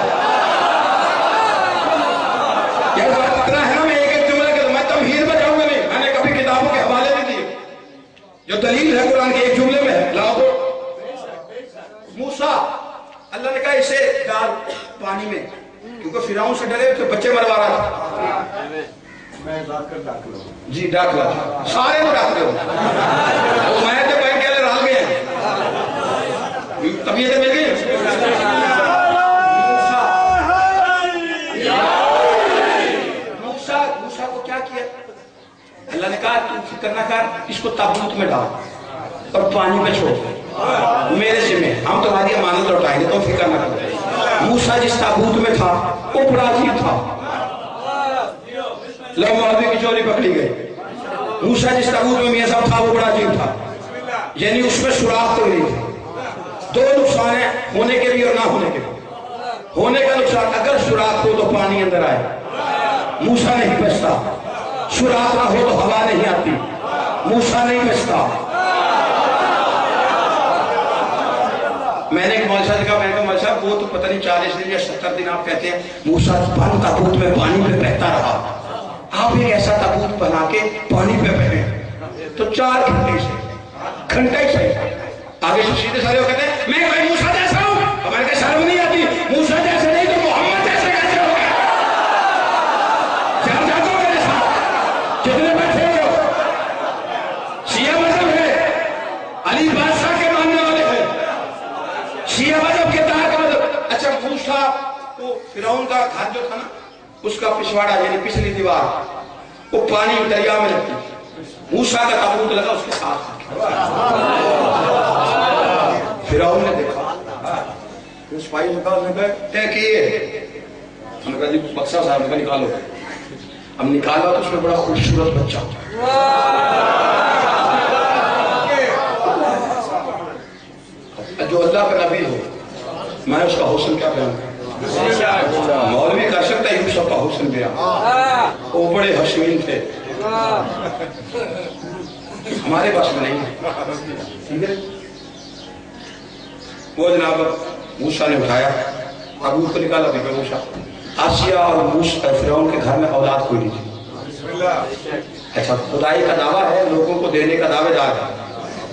Speaker 1: یہ بات اتنا ہے نا، میں ایک جملے کے میں تمہید میں جاؤں گا نہیں. میں نے کبھی کتابوں کے حوالے بھی دیے. جو دلیل ہے قرآن کے ایک جملے میں ہے. لاؤ دو. موسیٰ اللہ نے کہا اسے ڈال پانی میں، کیونکہ فرعون سے ڈرے تو بچے مروا رہا تھا. جی ڈاک لو سارے میں ڈاک لو. میں تو بہن کے لئے رال گئے ہیں طبیعتیں مل گئی. موسیٰ کو کیا کیا اللہ نے کہا تم فکر نہ کر، اس کو تابوت میں ڈال اور پانی میں چھوڑ میرے ذمہ، ہم تمہاری امانت لوٹائیں گے، تم فکر نہ کر. موسیٰ جس تابوت میں تھا وہ بڑا عجیب تھا. لو معاویہ کی چوری پکڑی گئی. موسیٰ جس تابوت میں میاں صاحب تھا وہ بڑا عجیب تھا، یعنی اس میں سوراخ تو نہیں تھا. دو نقصان ہیں، ہونے کے بھی اور نہ ہونے کے بھی. ہونے کا نقصان اگر سوراخ ہو تو پانی اندر آئے، موسیٰ نہیں بچتا. سوراخ نہ ہو تو ہوا نہیں آتی، موسیٰ نہیں بچتا. میں نے ایک مولوی صاحب سے کہا، میں نے کہا مولوی صاحب وہ تو پتہ نہیں 40 دن یا 70 دن آپ کہتے ہیں موسیٰ بند تابوت میں پانی پہ بہتا رہا، آپ ایک ایسا تابوت بنا کے پانی پہ بہے تو 4 گھنٹے سے آگے سے سیدھے سارے وہ کہتے ہیں میں بھائی موسیٰ جیسا ہوں. ہمارے کہا شرم نہیں آتی، موسیٰ جیسے نہیں تو محمد جیسے کیسے ہو گیا. جہاں جاتا ہوں میرے ساتھ جتنے بیٹھے ہو شیعہ مذہب ہے، علی بادشاہ کے ماننے والے ہیں. شیعہ مذہب کے تحت کا مذہب. اچھا موسیٰ کو فرعون کا گھر جو تھا نا اس کا پچھواڑا یعنی پچھلی دیوار وہ پانی دریا میں لگتی. موسیٰ کا تابوت لگا اس کے ساتھ. فرعون نے دیکھا سپاہی نے کہا طے کیے. ہم نے کہا جی بکسا صاحب نے کہا نکالو. ہم نکالا تو اس میں بڑا خوبصورت بچہ. جو اللہ کا نبی ہو میں اس کا حسن کیا بیان کروں. مولوی کر سکتا ہے یوسف کا حسن بیان، وہ بڑے حسین تھے، ہمارے پاس میں نہیں. ٹھیک ہے. وہ جناب موسیٰ نے اٹھایا تابوت کو نکالا. دیکھا موسیٰ آسیہ اور فرعون کے گھر میں اولاد کوئی نہیں تھی. اچھا خدائی کا دعویٰ ہے، لوگوں کو دینے کا دعوے دار ہے،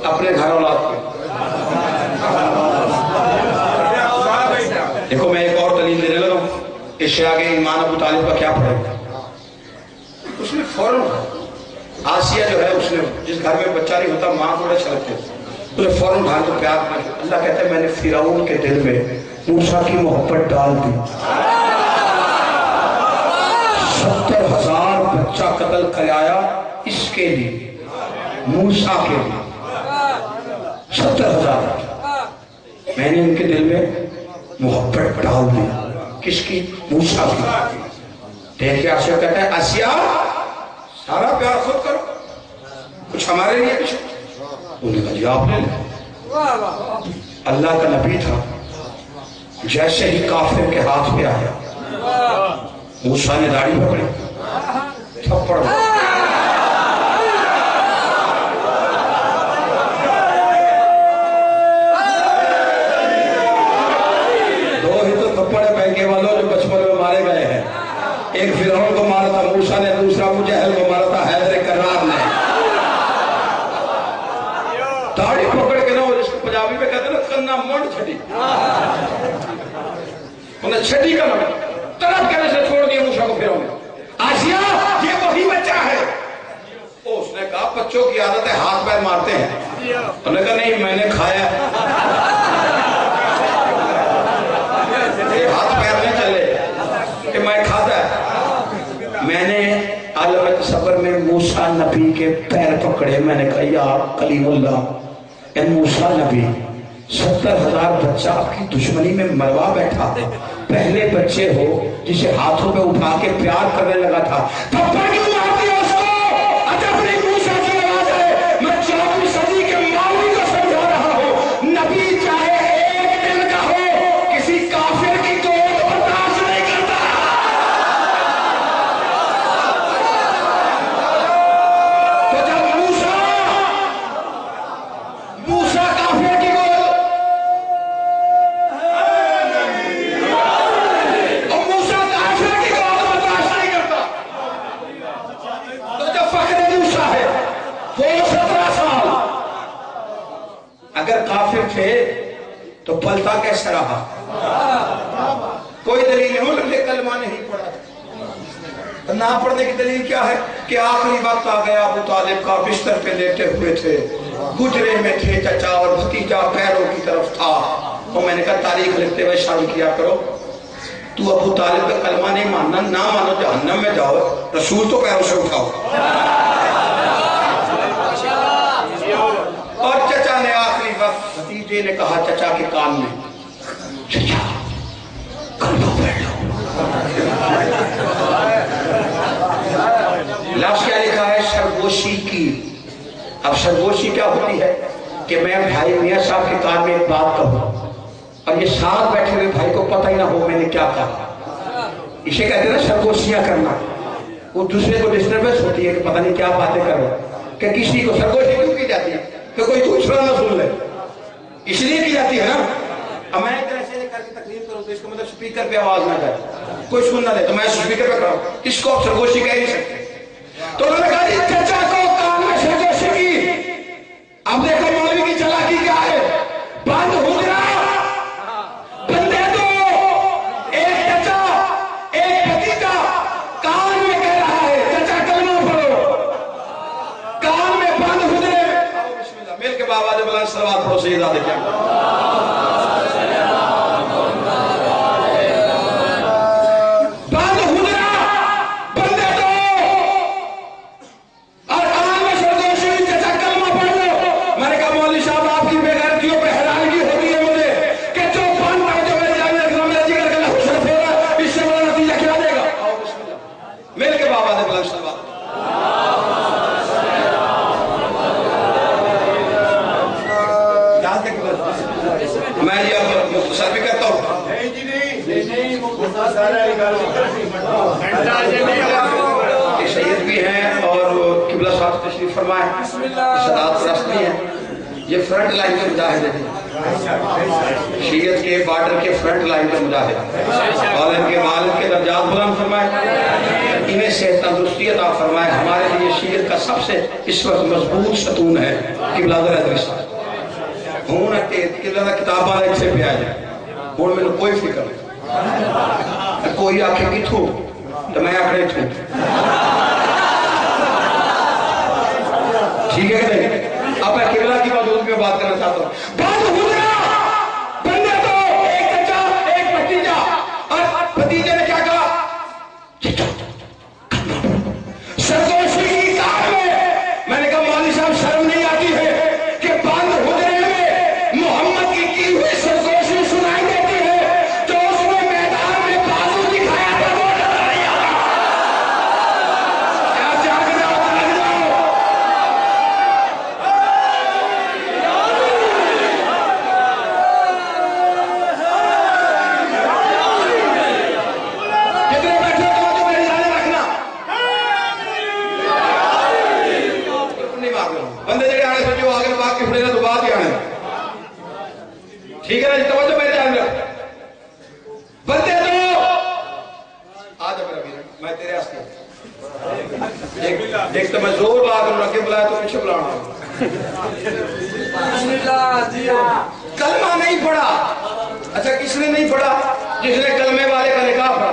Speaker 1: اپنے گھر اولاد کو. دیکھو میں ایک اور دلیل دینے لگا ہوں. اس سے آگے ایمان ابو طالب کا کیا پڑے گا. اس نے فوراً آسیہ جو ہے اس نے جس گھر میں بچہ نہیں ہوتا ماں کو بڑے اچھا لگتے اس نے فوراً ڈھال تو پیار کرنا. اللہ کہتا ہے میں نے فرعون کے دل میں موسیٰ کی محبت ڈال دی. 70,000 بچہ قتل کرایا اس کے لیے، موسیٰ کے لیے. 70,000 میں نے ان کے دل میں محبت ڈال دی. کس کی؟ موسیٰ کی. دیکھ کے آسیہ کہتا ہے آسیہ سارا پیار خود کرو، کچھ ہمارے لیے کچھ. انہوں نے کہا جی آپ نے لے. اللہ کا نبی تھا، جیسے ہی کافر کے ہاتھ پہ آیا موسیٰ نے داڑھی پکڑی تھپڑ. دو ہی تو تھپڑ پہنکے والوں جو بچپن میں مارے گئے ہیں. ایک فرعون کو مارا تھا موسیٰ نے، دوسرا ابو جہل کو مارا تھا حیدر کرار نے. داڑھی پکڑ کے نا اس کو پنجابی میں کہتے ہیں نا کنا منڈ چھٹی. انہیں چھٹی کا منڈ طرف کرنے سے چھوڑ دیا موسیٰ کو فرعون نے. آسیہ یہ وہی بچہ ہے. اس نے کہا بچوں کی عادت ہے ہاتھ پیر مارتے ہیں. انہوں نے کہا نہیں میں نے کھایا ہے. ہاتھ پیر نہیں چلے کہ میں کھاتا ہے. میں نے عالم تصور میں موسیٰ نبی کے پیر پکڑے. میں نے کہا یا کلیم اللہ، اے موسیٰ نبی 70,000 بچہ آپ کی دشمنی میں مروا بیٹھا، پہلے بچے ہو جسے ہاتھوں پہ اٹھا کے پیار کرنے لگا تھا، تھپڑ کیوں مارتی ہو اس کو؟ عجب نہیں موسیٰ کی آواز ہے. میں 24 صدی کے مولوی کو سمجھا رہا ہوں، نبی چاہے ایک دن کا ہو کسی کافر کی گود برداشت نہیں کرتا. تو جب موسیٰ کافر کی گود اگر کافر تھے تو پلتا کیسے رہا؟ کوئی دلیل نہیں. انہوں نے کلمہ نہیں پڑھا. نہ پڑھنے کی دلیل کیا ہے کہ آخری وقت آ گیا ابو طالب کا، بستر پہ لیٹے ہوئے تھے، گجرے میں تھے چچا اور بھتیجا پیروں کی طرف تھا. تو میں نے کہا تاریخ لکھتے ہوئے شرم کیا کرو. تو ابو طالب کا کلمہ نہیں ماننا، نہ مانو جہنم میں جاؤ، رسول تو پیروں سے اٹھاؤ. اور چچا نے آخری وقت بھتیجے نے کہا چچا کے کان میں، چچا کلمہ پڑھ لو. لفظ کیا لکھا ہے؟ سرگوشی کی. اب سرگوشی کیا ہوتی ہے کہ میں بھائی میاں صاحب کے کان میں ایک بات کہوں اور یہ ساتھ بیٹھے ہوئے بھائی کو پتہ ہی نہ ہو میں نے کیا کہا. اسے کہتے ہیں نا سرگوشیاں کرنا. وہ دوسرے کو ڈسٹربنس ہوتی ہے کہ پتہ نہیں کیا باتیں کر رہے ہیں. کہ کسی کو سرگوشی کیوں کی جاتی ہے کہ کوئی دوسرا نہ سن لے، اس لیے کی جاتی ہے نا. اب میں ایک ایسے کر کے تقریر کروں تو اس کو مطلب سپیکر پہ آواز نہ جائے، کوئی سن نہ لے، تو میں سپیکر پہ کراؤں. اس کو آپ سرگوشی کہہ نہیں سکتے. تو انہوں نے کہا جی چچا کو کان میں سرگوشی کی. اب دیکھو مولوی کی چالاکی کیا ہے. بند ہو گیا بندے تو ایک چچا ایک بھتیجا کان میں کہہ رہا ہے چچا کلمہ پڑھو، کان میں بند ہو گئے. مل کے بابا دے بلند صلوات پڑھو سیدہ دے کیا بند ہو گیا بندے تو، اور کان میں سرگوشی چچا کلمہ پڑھ لو. میں نے کہا مولوی صاحب آپ کی بے غیرتیوں پہ حیرانگی ہوتی ہے مجھے کہ جو بند ہے جو میرے جان میں رکھنا میرا جگر کا لہو شرف ہو رہا ہے، اس سے بڑا نتیجہ کیا دے گا؟ مل کے بابا دے بلند صلوات. میں یہ اب مختصر بھی کرتا ہوں. سید بھی ہیں اور قبلہ صاحب تشریف فرمائیں، سادات پرست بھی ہیں. یہ فرنٹ لائن کے مجاہد ہیں، شیعت کے بارڈر کے فرنٹ لائن کے مجاہد، اور ان کے والد کے درجات بلند فرمائیں، انہیں صحت تندرستی عطا فرمائیں. ہمارے لیے شیعت کا سب سے اس وقت مضبوط ستون ہے قبلہ ادریس صاحب. ہوں نہ قبلہ دا کتاب والا ایک سے پہ آ جائے، ہوں میں نے کوئی فکر نہیں. کوئی آکھے کتھوں تو میں آکھنے تھوں. ٹھیک ہے کہ نہیں؟ اب میں قبلہ کی موجودگی میں بات کرنا چاہتا ہوں. بات ہو گیا بندے تو ایک چچا ایک بھتیجا، اور بھتیجے نے کیا کہا؟ سرگوشی کی کار میں نے کہا مولوی صاحب شرم نہیں آتی ہے کہ بند حجرے میں محمد کی ہوئی سرگوشی سنائی دیتی ہے جو اس نے میدان میں بازو دکھایا تھا وہ نظر نہیں آتا. کیا جاگ جاؤ جاگ جاؤ. کتنے بیٹھے تو جو میری جانے رکھنا نہیں مار دو. بندے جڑے آنے سے جو آگے باقی پھڑے گا تو بات ہی آنے. ٹھیک ہے نا جی، توجہ میرے جان رکھ. بندے تو آجا میرا ویر، میں تیرے ہستے دیکھ تو میں زور لا کر رکھے بلایا تو پیچھے بلانا. کلمہ نہیں پڑھا. اچھا کس نے نہیں پڑھا؟ جس نے کلمے والے کا نکاح پڑھا.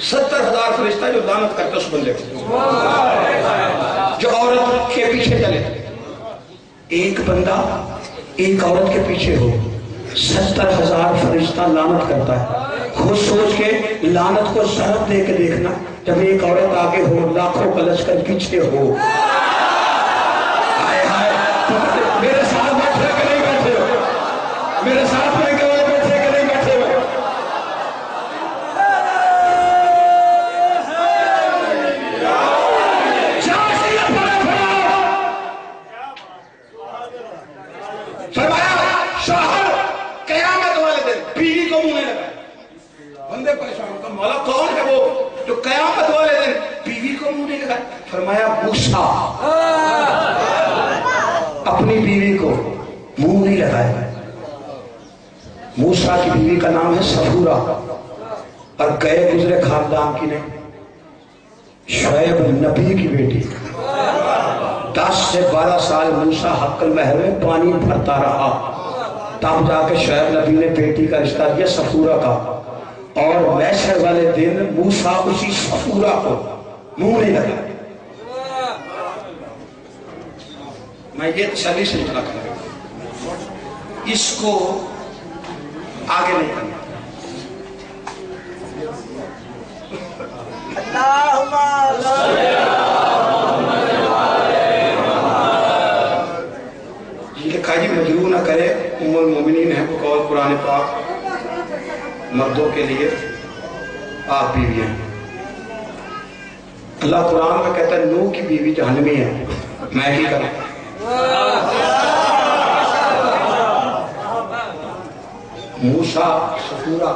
Speaker 1: 70,000 فرشتہ جو لعنت کرتے اس بندے کو، جو عورت کے پیچھے چلے. ایک بندہ ایک عورت کے پیچھے ہو، 70,000 فرشتہ لعنت کرتا ہے. خود سوچ کے لعنت کو ضرب دے کے دیکھنا، جب ایک عورت آگے ہو، لاکھوں کا لشکر پیچھے ہو. ہائے ہائے، میرے ساتھ بیٹھے کہ نہیں بیٹھے ہو؟ میرے ساتھ میں گواہ بیٹھے کہ نہیں بیٹھے ہو؟ فرمایا شوہر قیامت والے دن بیوی کو منہ نہیں لگائے. بندے پریشان ہوتا، مولا کون ہے وہ جو قیامت والے دن بیوی کو منہ نہیں لگائے؟ فرمایا موسیٰ اپنی بیوی کو منہ نہیں لگائے. موسیٰ کی بیوی کا نام ہے صفورہ، اور گئے گزرے خاندان کی نہیں، شعیب نبی کی بیٹی. 10 سے 12 سال موسیٰ حق المحر میں پانی بھرتا رہا، تب جا کے شعیب نبی نے بیٹی کا رشتہ دیا صفورہ کا. اور محشر والے دن موسیٰ اسی صفورہ کو منہ نہیں لگا. میں یہ تسلی سے نکلا کروں، اس کو آگے نہیں کرنا. یہ لکھا جی مجروح نہ کرے ام المومنین ہے بقول قرآن پاک، مردوں کے لیے آپ بیوی ہیں. اللہ قرآن میں کہتا ہے نوح کی بیوی جہنمی ہے، میں ہی کروں. موسیٰ صفورہ.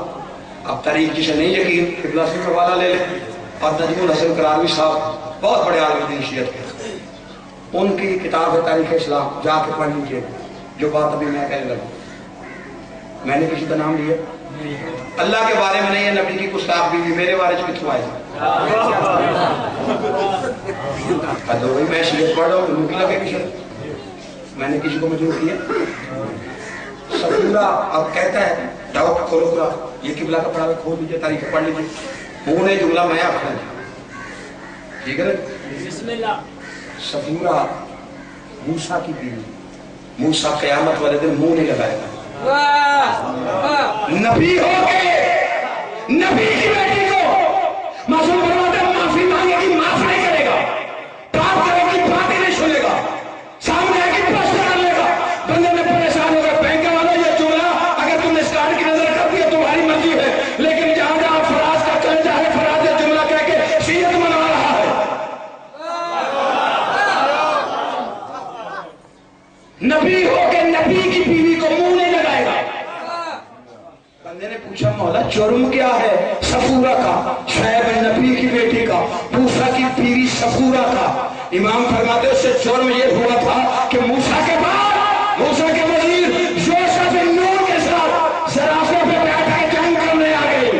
Speaker 1: اب تاریخ جسے نہیں یقین قبلہ سے حوالہ لے لیں، اور نجم الحسن قراروی صاحب بہت بڑے عالم دین شیعت کے، ان کی کتاب ہے تاریخ اسلام، جا کے پڑھ لیجیے. جو بات ابھی میں کہنے لگا، میں نے کسی کا نام لیا؟ اللہ کے بارے میں نہیں ہے، نبی کی گستاخ بیوی میرے بارے میں کتوں آئے. میں شیعت پڑھ رہا ہوں، مجھے لگے کہ میں نے کسی کو مجروح کیا. صفورہ اب کہتا ہے ڈاؤٹ کھولو قرآن، یہ قبلہ کا پڑھا ہے، کھول لیجیے تاریخ پڑھ لیجیے. منہ نے جملہ میں آپ پڑھا، ٹھیک ہے. بسم اللہ. صفورہ موسیٰ کی بیوی، موسیٰ قیامت والے دن منہ نہیں لگائے گا. نبی ہو کے نبی کی بیٹی کو معصوم فرماتے ہیں معافی مانگے گی، معاف نہیں کرے گا. بات کرے گی، بات ہی نہیں سنے گا. سامنے آئے گی، پرست کر لے گا. بندے میں پریشان ہوگا، بینک والا یہ جملہ اگر تم نے اس کارڈ کی نظر کر دیا تمہاری مرضی ہے، لیکن جہاں جہاں فراز کا چل جائے فراز یہ جملہ کہہ کے شیعت منا رہا ہے. نبی ہو کے نبی کی بیوی کو منہ نہیں لگائے گا. بندے نے پوچھا مولا جرم کیا ہے؟ صفورہ کا، شعیب نبی کی بیٹی کا، موسیٰ کی بیوی صفورہ کا. امام فرماتے اس سے جرم یہ ہوا تھا کہ موسیٰ کے بعد موسیٰ کے وزیر یوشع بن نون کے ساتھ صرافے پہ بیٹھ کے جنگ کرنے آ گئی.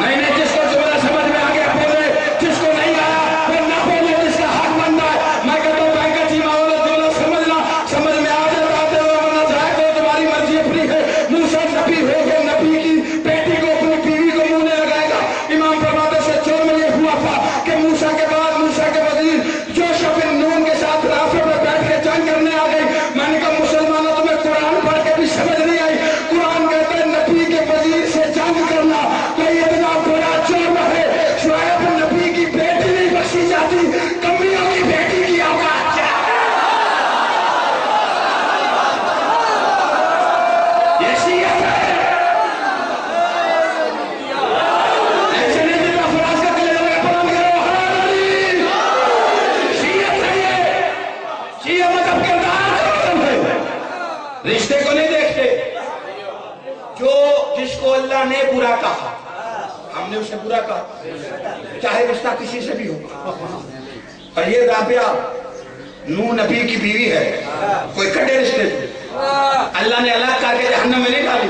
Speaker 1: نہیں جس کو جملہ سمجھ میں آ گیا بولے، جس کو نہیں آیا پھر نہ بولے، جس کا حق بنتا ہے. میں کہتا ہوں بینک جی ماحول جملہ سمجھنا، سمجھ میں آ جائے آتے ہوئے ورنہ جائے تو تمہاری مرضی اپنی ہے. موسیٰ نبی ہو گئے، نبی کی بیٹی کو اپنی بیوی کو منہ نہیں لگائے گا. امام فرماتے سے جرم یہ ہوا تھا کہ موسیٰ کے بعد موسیٰ کے وزیر یوشع بن نون کے ساتھ رافع پہ بیٹھ کے جنگ کرنے آ گئی. میں نے کہا مسلمانوں تمہیں قرآن پڑھ کے بھی سمجھ نہیں آئی. قرآن کہتا ہے نبی کے وزیر سے جنگ کرنا کوئی اتنا بڑا جرم ہے. شعیب نبی کی بیٹی نہیں بخشی جاتی، کمریوں کی بیٹی کی اوقات کیا ہے؟ یہ شیعت ہے. ایسے نہیں جتنا فراز کا کلے لگا پڑھا کرو حرام. شیعت ہے یہ. شیعہ مذہب کردار کا مطلب ہے، رشتے کو نہیں دیکھتے. جو جس کو اللہ نے برا کہا ہم نے اسے برا کہا، چاہے رشتہ کسی سے بھی ہو. اور یہ رابعہ نوح نبی کی بیوی ہے، کوئی کٹے رشتے تھے، اللہ نے الگ کر کے جہنم میں نہیں ڈالی.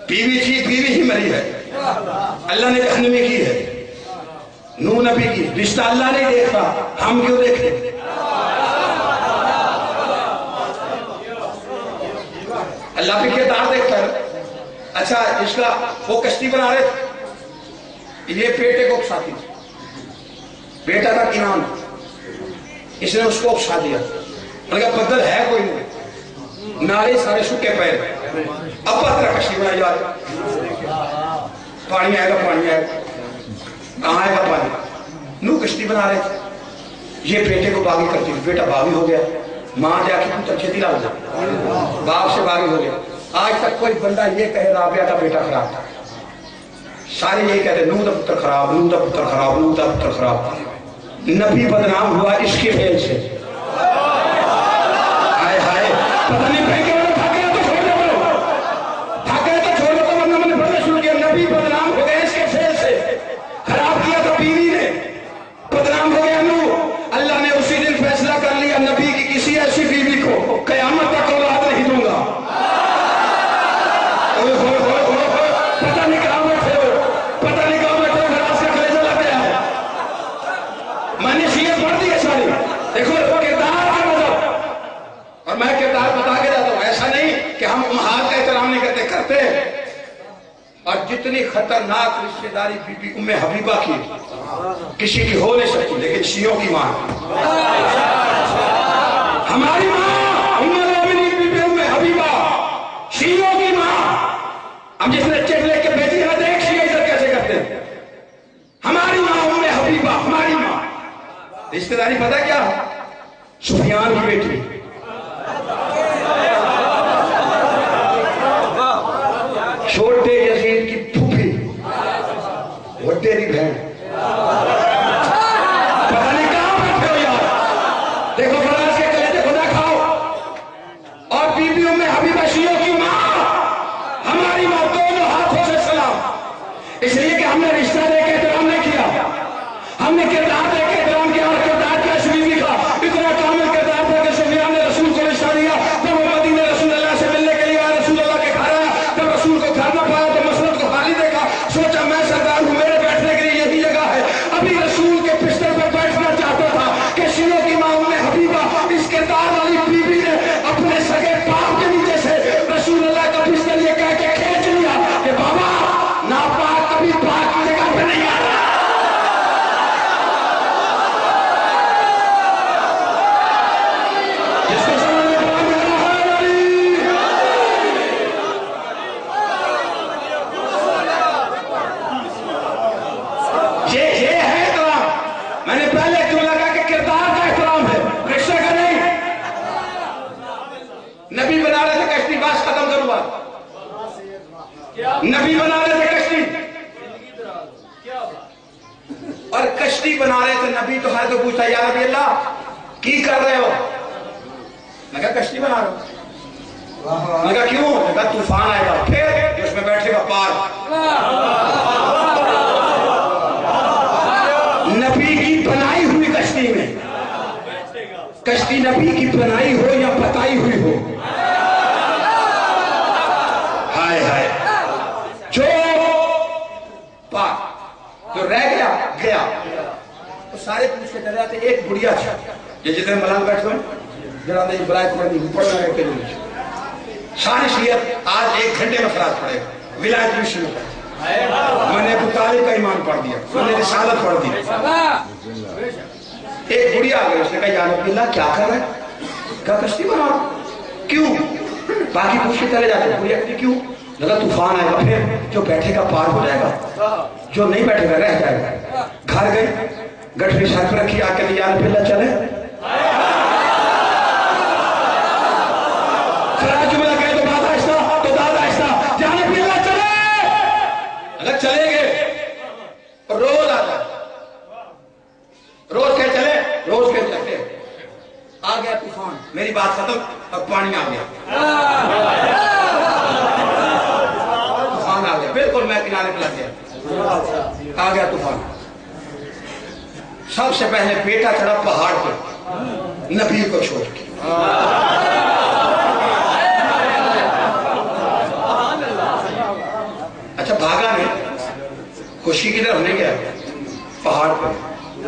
Speaker 1: بیوی تھی، بیوی ہی مری ہے، اللہ نے جہنم میں کی ہے. نوح نبی کی رشتہ اللہ نہیں دیکھتا، ہم کیوں دیکھتے؟ اللہ بھی کردار دیکھتا ہے. اچھا اس کا وہ کشتی بنا رہے تھے, یہ بیٹے کو اکساتی تھی, بیٹا تھا کنان, اس نے اس کو اکسا دیا, مگر بدل ہے کوئی نہیں, نالے سارے سکے پیر, اب طرح کشتی بنائی جا رہی, پانی آئے گا پانی آئے گا, کہاں آئے گا پانی, نو کشتی بنا رہے تھے, یہ بیٹے کو باغی کرتی تھی, بیٹا باغی ہو گیا, ماں جا کے پوچھا چھتی لا جا, باپ سے باغی ہو گیا. آج تک کوئی بندہ یہ کہے رابعہ کا بیٹا خراب تھا, سارے یہ کہتے نو دا پتر خراب, نو دا پتر خراب, نو دا پتر خراب. نبی بدنام ہوا اس کے فعل سے. ہائے ہائے, پتہ نہیں بھائی کہ تھکے تو چھوڑ دو, تھکے تو چھوڑ دو, ورنہ میں نے پڑھنا شروع کیا. نبی بدنام ہو گئے اس کے فعل سے, خراب کیا تھا بیوی نے, بدنام ہو گیا نو. اللہ نے اسی دن فیصلہ کر لیا نبی کی کسی ایسی بیوی کو قیامت تک اولاد نہیں دوں گا. پتہ نہیں کہاں بیٹھے ہو, پتہ نہیں کہاں بیٹھے ہو, خلاص کا کلیجہ لگ گیا ہے. میں نے سیرت پڑھ دی ہے ساری, دیکھو کردار کا مطلب, اور میں کردار بتا کے جاتا ہوں. ایسا نہیں کہ ہم امہات کا احترام نہیں کرتے, کرتے. اور جتنی خطرناک رشتہ داری بی بی ام حبیبہ کی کسی کی ہو نہیں سکتی, لیکن شیعوں کی ماں, ہماری ماں ام المؤمنین بی بی ام حبیبہ, شیعوں کی ماں. ہم جس نے چیک لے کے بھیجی ہے, دیکھ شیعہ ادھر کیسے کرتے ہیں. ہماری ماں ام حبیبہ, ہماری ماں. رشتہ داری پتہ کیا, سفیان کی بیٹی, چھوٹے یزید کی پھوپھی, وڈے دی بہن. پتہ نہیں کہاں بیٹھے ہو یار, دیکھو فراز کے کلیجے خدا کھاؤ. اور بی بی ام حبیبہ شیعوں کی ماں, ہماری ماں, دونوں ہاتھوں سے سلام. اس لیے کہ ہم نے رشتہ دے کے احترام نہیں کیا, ہم نے کردار دے کے احترام کیا. اور کردار کیا اس بیوی کا, اتنا کامل کردار تھا کہ سفیان نے رسول کو رشتہ دیا. جب وہ مدینے رسول اللہ سے ملنے کے لیے آیا, رسول اللہ کے گھر آیا, جب رسول کو گھر نہ پایا تو مسجد کو خالی دیکھا, سوچا میں سردار ہوں, میرے بیٹھنے کے لیے یہی جگہ ہے. ابھی رسول کے بستر پر بیٹھنا چاہتا تھا کہ شیعوں کی ماں ام حبیبہ اس کردار والی بیوی نے اپنے سگے باپ کے نیچے سے رسول اللہ کا بستر یہ کہہ کے کھینچ لیا کہ بابا ناپاک کبھی پاک کی جگہ پہ نہیں آتا. جس کو سمجھ میں پڑا میرا ہے علی. یہ ہے احترام. میں نے پہلے کیوں لگا کہ کردار کا احترام ہے, رشتہ کا نہیں. نبی بنا رہے تھے کشتی, بات ختم کروں بات. نبی بنا رہے تھے کشتی, اور کشتی بنا رہے تھے. نبی تو ہے تو پوچھتا یا نبی اللہ کی کر رہے ہو, میں کہا کشتی بنا رہا ہوں. میں کہا کیوں, میں کہا طوفان آئے گا, پھر اس میں بیٹھے گا پار. نبی کی بنائی ہوئی کشتی میں, کشتی نبی کی بنائی ہو یا بتائی ہوئی ہو, ہائے ہائے, جو پار جو رہ گیا گیا. تو سارے پوچھ کے چلے آتے, ایک بڑھیا تھا, یہ جتنے ملنگ بیٹھے ہیں جنہاں نے برائے پڑھنی پڑھنا ہے کہ نہیں. ساری شریعت آج 1 گھنٹے میں فرات پڑے, ولایت بھی شروع کر. میں نے ابو طالب کا ایمان پڑھ دیا, میں نے رسالت پڑھ دی. ایک بڑی آ گئی, اس نے کہا یا نبی اللہ کیا کر رہے ہیں, کہا کشتی بنا. کیوں, باقی پوچھ کے چلے جاتے. بڑی اکتی کیوں, لگا طوفان آئے گا, پھر جو بیٹھے گا پار ہو جائے گا, جو نہیں بیٹھے گا رہ جائے گا. گھر گئی, گٹھری سر پہ رکھی, آ کے یا نبی اللہ چلے. جملہ کہے تو بات آہستہ, تو داد آہستہ, یا نبی اللہ چلے. اگر چلے گئے روز آتا, روز کہ چلے, روز کہ چلتے, آ گیا طوفان, میری بات ختم, اب پانی آ گیا. طوفان آ گیا, بالکل میں کنارے پہ لگ گیا, آ گیا طوفان. سب سے پہلے بیٹا چڑھا پہاڑ پہ نبی کو چھوڑ کے. اچھا بھاگا نہیں, خوشی کی طرف نہیں گیا, پہاڑ پہ.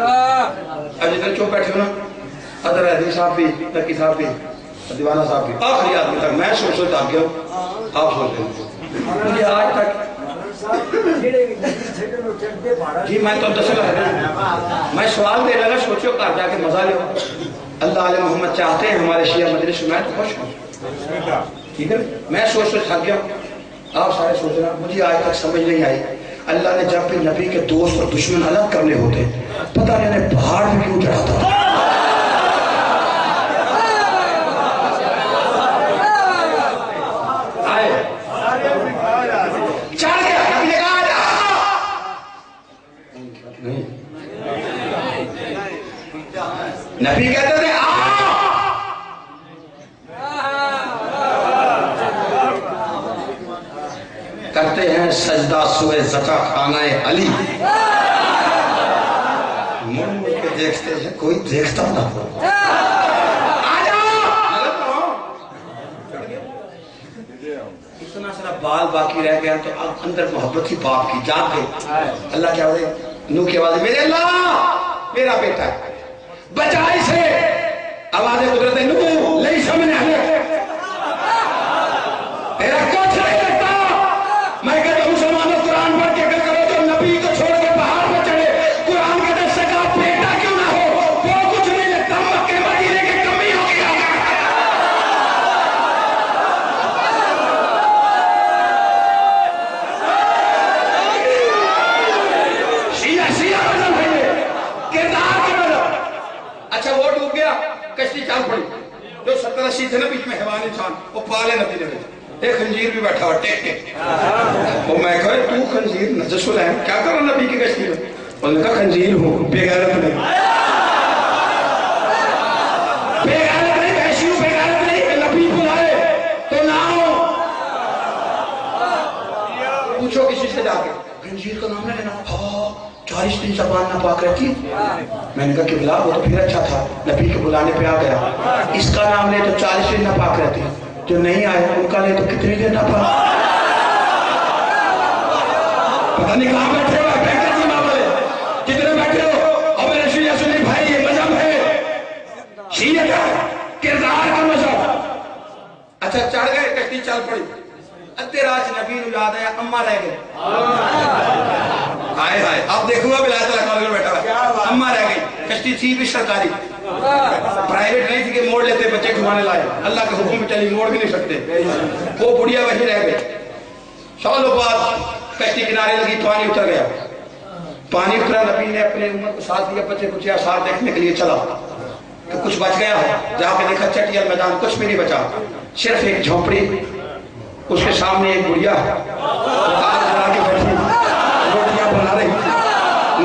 Speaker 1: اب جدھر چوپ بیٹھے ہو نا, ادھر حدیث صاحب بھی, ترکی صاحب بھی, دیوانہ صاحب بھی, آخری آدمی تک میں سوچ آ گیا ہوں, آپ سوچ رہے ہیں مجھے آج تک جی میں تو دس میں سوال دے لگا سوچو گھر جا کے مزہ لو اللہ علیہ محمد چاہتے ہیں ہمارے شیعہ مجلس میں تو خوش ہوں ٹھیک ہے میں سوچ تھک گیا آپ سارے سوچ رہا مجھے آج تک سمجھ نہیں آئی اللہ نے جب بھی نبی کے دوست اور دشمن الگ کرنے ہوتے پتہ نہیں انہیں پہاڑ میں کیوں چڑھاتا نبی کہتے تھے کرتے ہیں سجدہ سوئے زکا خانہ علی مڑ مڑ کے دیکھتے ہیں کوئی دیکھتا نہ ہو اتنا سارا بال باقی رہ گیا تو اب اندر محبت کی باپ کی جاگ گئی اللہ کیا ہوئے نو کی آواز میرے اللہ میرا بیٹا ہے بچا اسے آواز قدرت نو لئی سمجھنے ہمیں تیرا کچھ نہیں لگتا میں کہتا ہوں مسلمانوں قرآن پڑھ کے اگر کرو تو نبی کو چھوڑ کے پہاڑ پہ چڑھے قرآن کے دس سے کہا بیٹا کیوں نہ ہو وہ کچھ نہیں لگتا مکے مدینے کے کمی ہو گیا شیعہ مذہب ہے یہ کردار کے مذہب اچھا وہ ڈوب گیا کشتی چال پڑی جو 70-80 تھے نا بیچ میں حیوان انسان وہ پالے نبی نے ایک خنزیر بھی بیٹھا ہوا ٹیک ٹیک وہ میں کہا تو خنزیر نجس العین کیا کر رہا نبی کی کشتی میں انہوں نے کہا خنزیر ہوں بے غیرت نہیں بے غیرت نہیں بحشی ہوں بے غیرت نہیں کہ نبی بلائے تو نہ ہو پوچھو کسی سے جا کے خنزیر کا نام لینا 40 دن زبان نہ پاک رہتی میں نے کہا کہ بلا وہ تو پھر اچھا تھا نبی کے بلانے پہ آ گیا اس کا نام لے تو 40 دن نہ پاک رہتی جو نہیں آئے ان کا لے تو کتنی دن نہ پاک پتہ نہیں کہاں بیٹھے ہو بیٹھے جی ماں بولے کتنے بیٹھے ہو اور میرے شیعہ سنی بھائی یہ مذہب ہے شیعہ کا کردار کا مذہب اچھا چڑھ گئے کشتی چل پڑی ادھے راج نبی نو یاد آیا اماں رہ گئے ہائے ہائے اب دیکھوں گا بلایت اللہ کال کر بیٹھا ہوا اماں رہ گئی کشتی تھی بھی سرکاری پرائیویٹ نہیں تھی کہ موڑ لیتے بچے گھمانے لائے اللہ کے حکم میں چلی موڑ بھی نہیں سکتے وہ بڑھیا وہی رہ گئے سالوں بعد کشتی کنارے لگی پانی اتر گیا پانی اترا نبی نے اپنے امت کو ساتھ دیا بچے کچھ آثار دیکھنے کے لیے چلا کہ کچھ بچ گیا ہے جہاں پہ دیکھا چٹیا میدان کچھ بھی نہیں بچا صرف ایک جھونپڑی اس کے سامنے ایک بڑھیا آگ جلا کے بیٹھی روٹیاں بنا رہی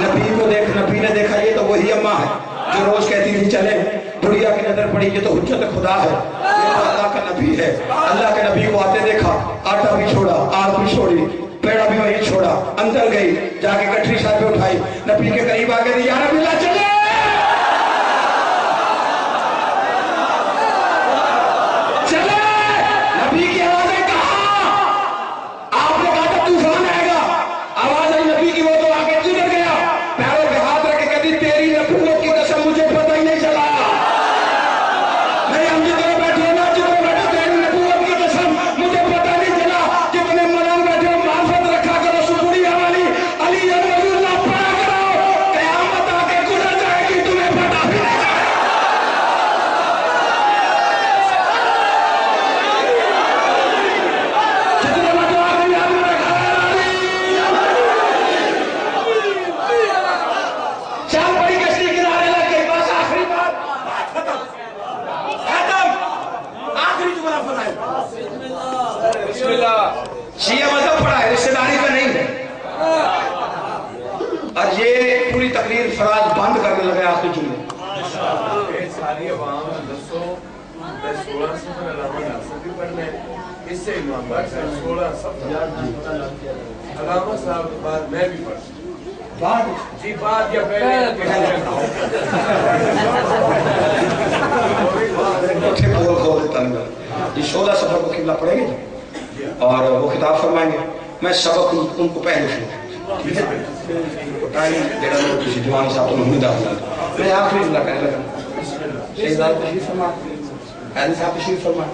Speaker 1: نبی کو دیکھ نبی نے دیکھا یہ تو وہی اماں ہے جو روز کہتی تھی چلے بڑھیا کی نظر پڑی یہ تو حجت خدا ہے یہ تو اللہ کا نبی ہے اللہ کے نبی کو آتے دیکھا آٹا بھی چھوڑا آگ بھی چھوڑی پیڑا بھی وہی چھوڑا اندر گئی جا کے کٹری ساتھ پہ اٹھائی نبی کے قریب آ گئی یا رب اللہ چلے چلے نبی کی آوازیں کہاں آپ نے کہا تھا طوفان آئے گا آواز آئی نبی کی وہ تو آگے گزر گیا پیروں پہ ہاتھ رکھ کے کہتی تیری نبوت کی قسم مجھے پتہ ہی نہیں چلا نہیں ہم جتنے بیٹھے نا جتنے بیٹھے تیری نبوت کی قسم مجھے پتہ نہیں چلا جتنے ملنگ بیٹھے معرفت رکھا کرو سبوری والی علی رضی اللہ پڑھا کرو قیامت آ کے گزر جائے گی تمہیں پتہ بھی نہیں چلے جتنے بیٹھے آخری یاد میں رکھا ہے چل بڑی کشتی کنارے لگ گئی بس آخری بات ختم آخری جملہ فرمائے بسم اللہ شیعہ مذہب پڑھا ہے رشتہ داری کا نہیں ہے اور یہ پوری تقریر فراز بند کرنے لگے آخری جملے
Speaker 2: ساری عوام دسو 16 سفر علامہ ناصر بھی پڑھنا ہے اس سے امام باقی 16 سفر علامہ صاحب کے بعد میں بھی پڑھتا
Speaker 1: بعد
Speaker 2: جی بات یا پہلے
Speaker 1: اٹھے بول کھول دیتا نہیں یہ 16 سفر کو قبلہ پڑھیں گے اور وہ کتاب فرمائیں گے میں سبق ان کو پہلے شروع ٹھیک ہے ٹائم دینا لوگ کسی دیوانی صاحب تو محمد آخر میں آخری جملہ کہنے لگا شہزاد تشریف فرمائیں حیدر صاحب تشریف فرمائیں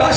Speaker 1: 10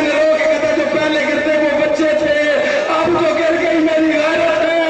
Speaker 1: حسین رو کے کہتا جو پہلے گرتے وہ بچے تھے، اب تو گر گئی میری غیرت ہے۔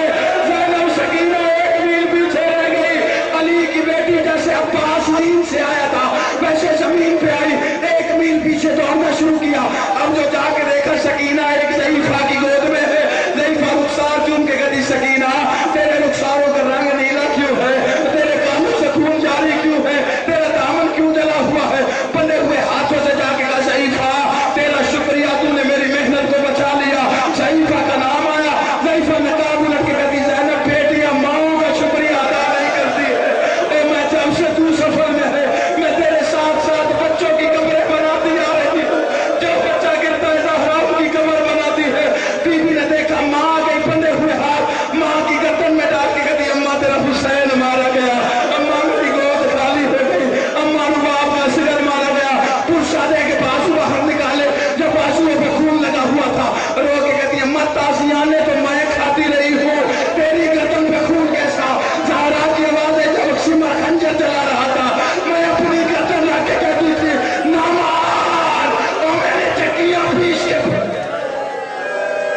Speaker 1: زینب سکینہ 1 میل پیچھے رہ گئی، علی کی بیٹی جیسے عباس نیند سے آیا تھا ویسے زمین پہ آئی، 1 میل پیچھے دوڑنا شروع کیا۔ اب جو جا کے دیکھا سکینہ ایک ضعیفہ کی گود میں ہے، ضعیفہ رخسار چوم کے کہتی سکینہ تیرے رخساروں کا رنگ نیلا کیوں ہے، تیرے کانوں سے خون جاری کیوں ہے، تیرا دامن کیوں جلا ہوا ہے؟ بندے ہوئے ہاتھوں سے جا کے کہا ضعیفہ تیرا شکریہ، تو نے میری محنت کو بچا لیا۔ ضعیفہ کا نام آیا، ضعیفہ نقاب الٹ کے کہتی زینب بیٹیاں ماؤں کا شکریہ ادا نہیں کرتی ہے، اے میں جب سے تو سفر میں ہے میں تیرے ساتھ ساتھ بچوں کی قبریں بناتی آ رہی ہوں، جو بچہ گرتا ہے زہرا کی قبر بناتی ہے۔ بی بی نے دیکھا ماں آ گئی، بندے ہوئے ہاتھ ماں کی گردن میں ڈال کے کہتی اماں تیرا حسین مارا گیا، اماں میری گود خالی ہو گئی، اماں نو باپ کا سگر مارا گیا۔ پرشادے کے بازو باہر نکالے، جب بازوؤں پہ خون لگا ہوا تھا، رو کے کہتی اماں تازیانے تو میں کھاتی رہی ہوں، تیری گردن پہ خون کیسا؟ زہرا کی آوازیں جب سمر خنجر چلا رہا تھا میں اپنی گردن رکھ کے کہتی تھی نامان اور میرے چکیاں پیچھے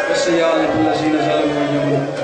Speaker 1: بس یا اللہ الذین ظلموا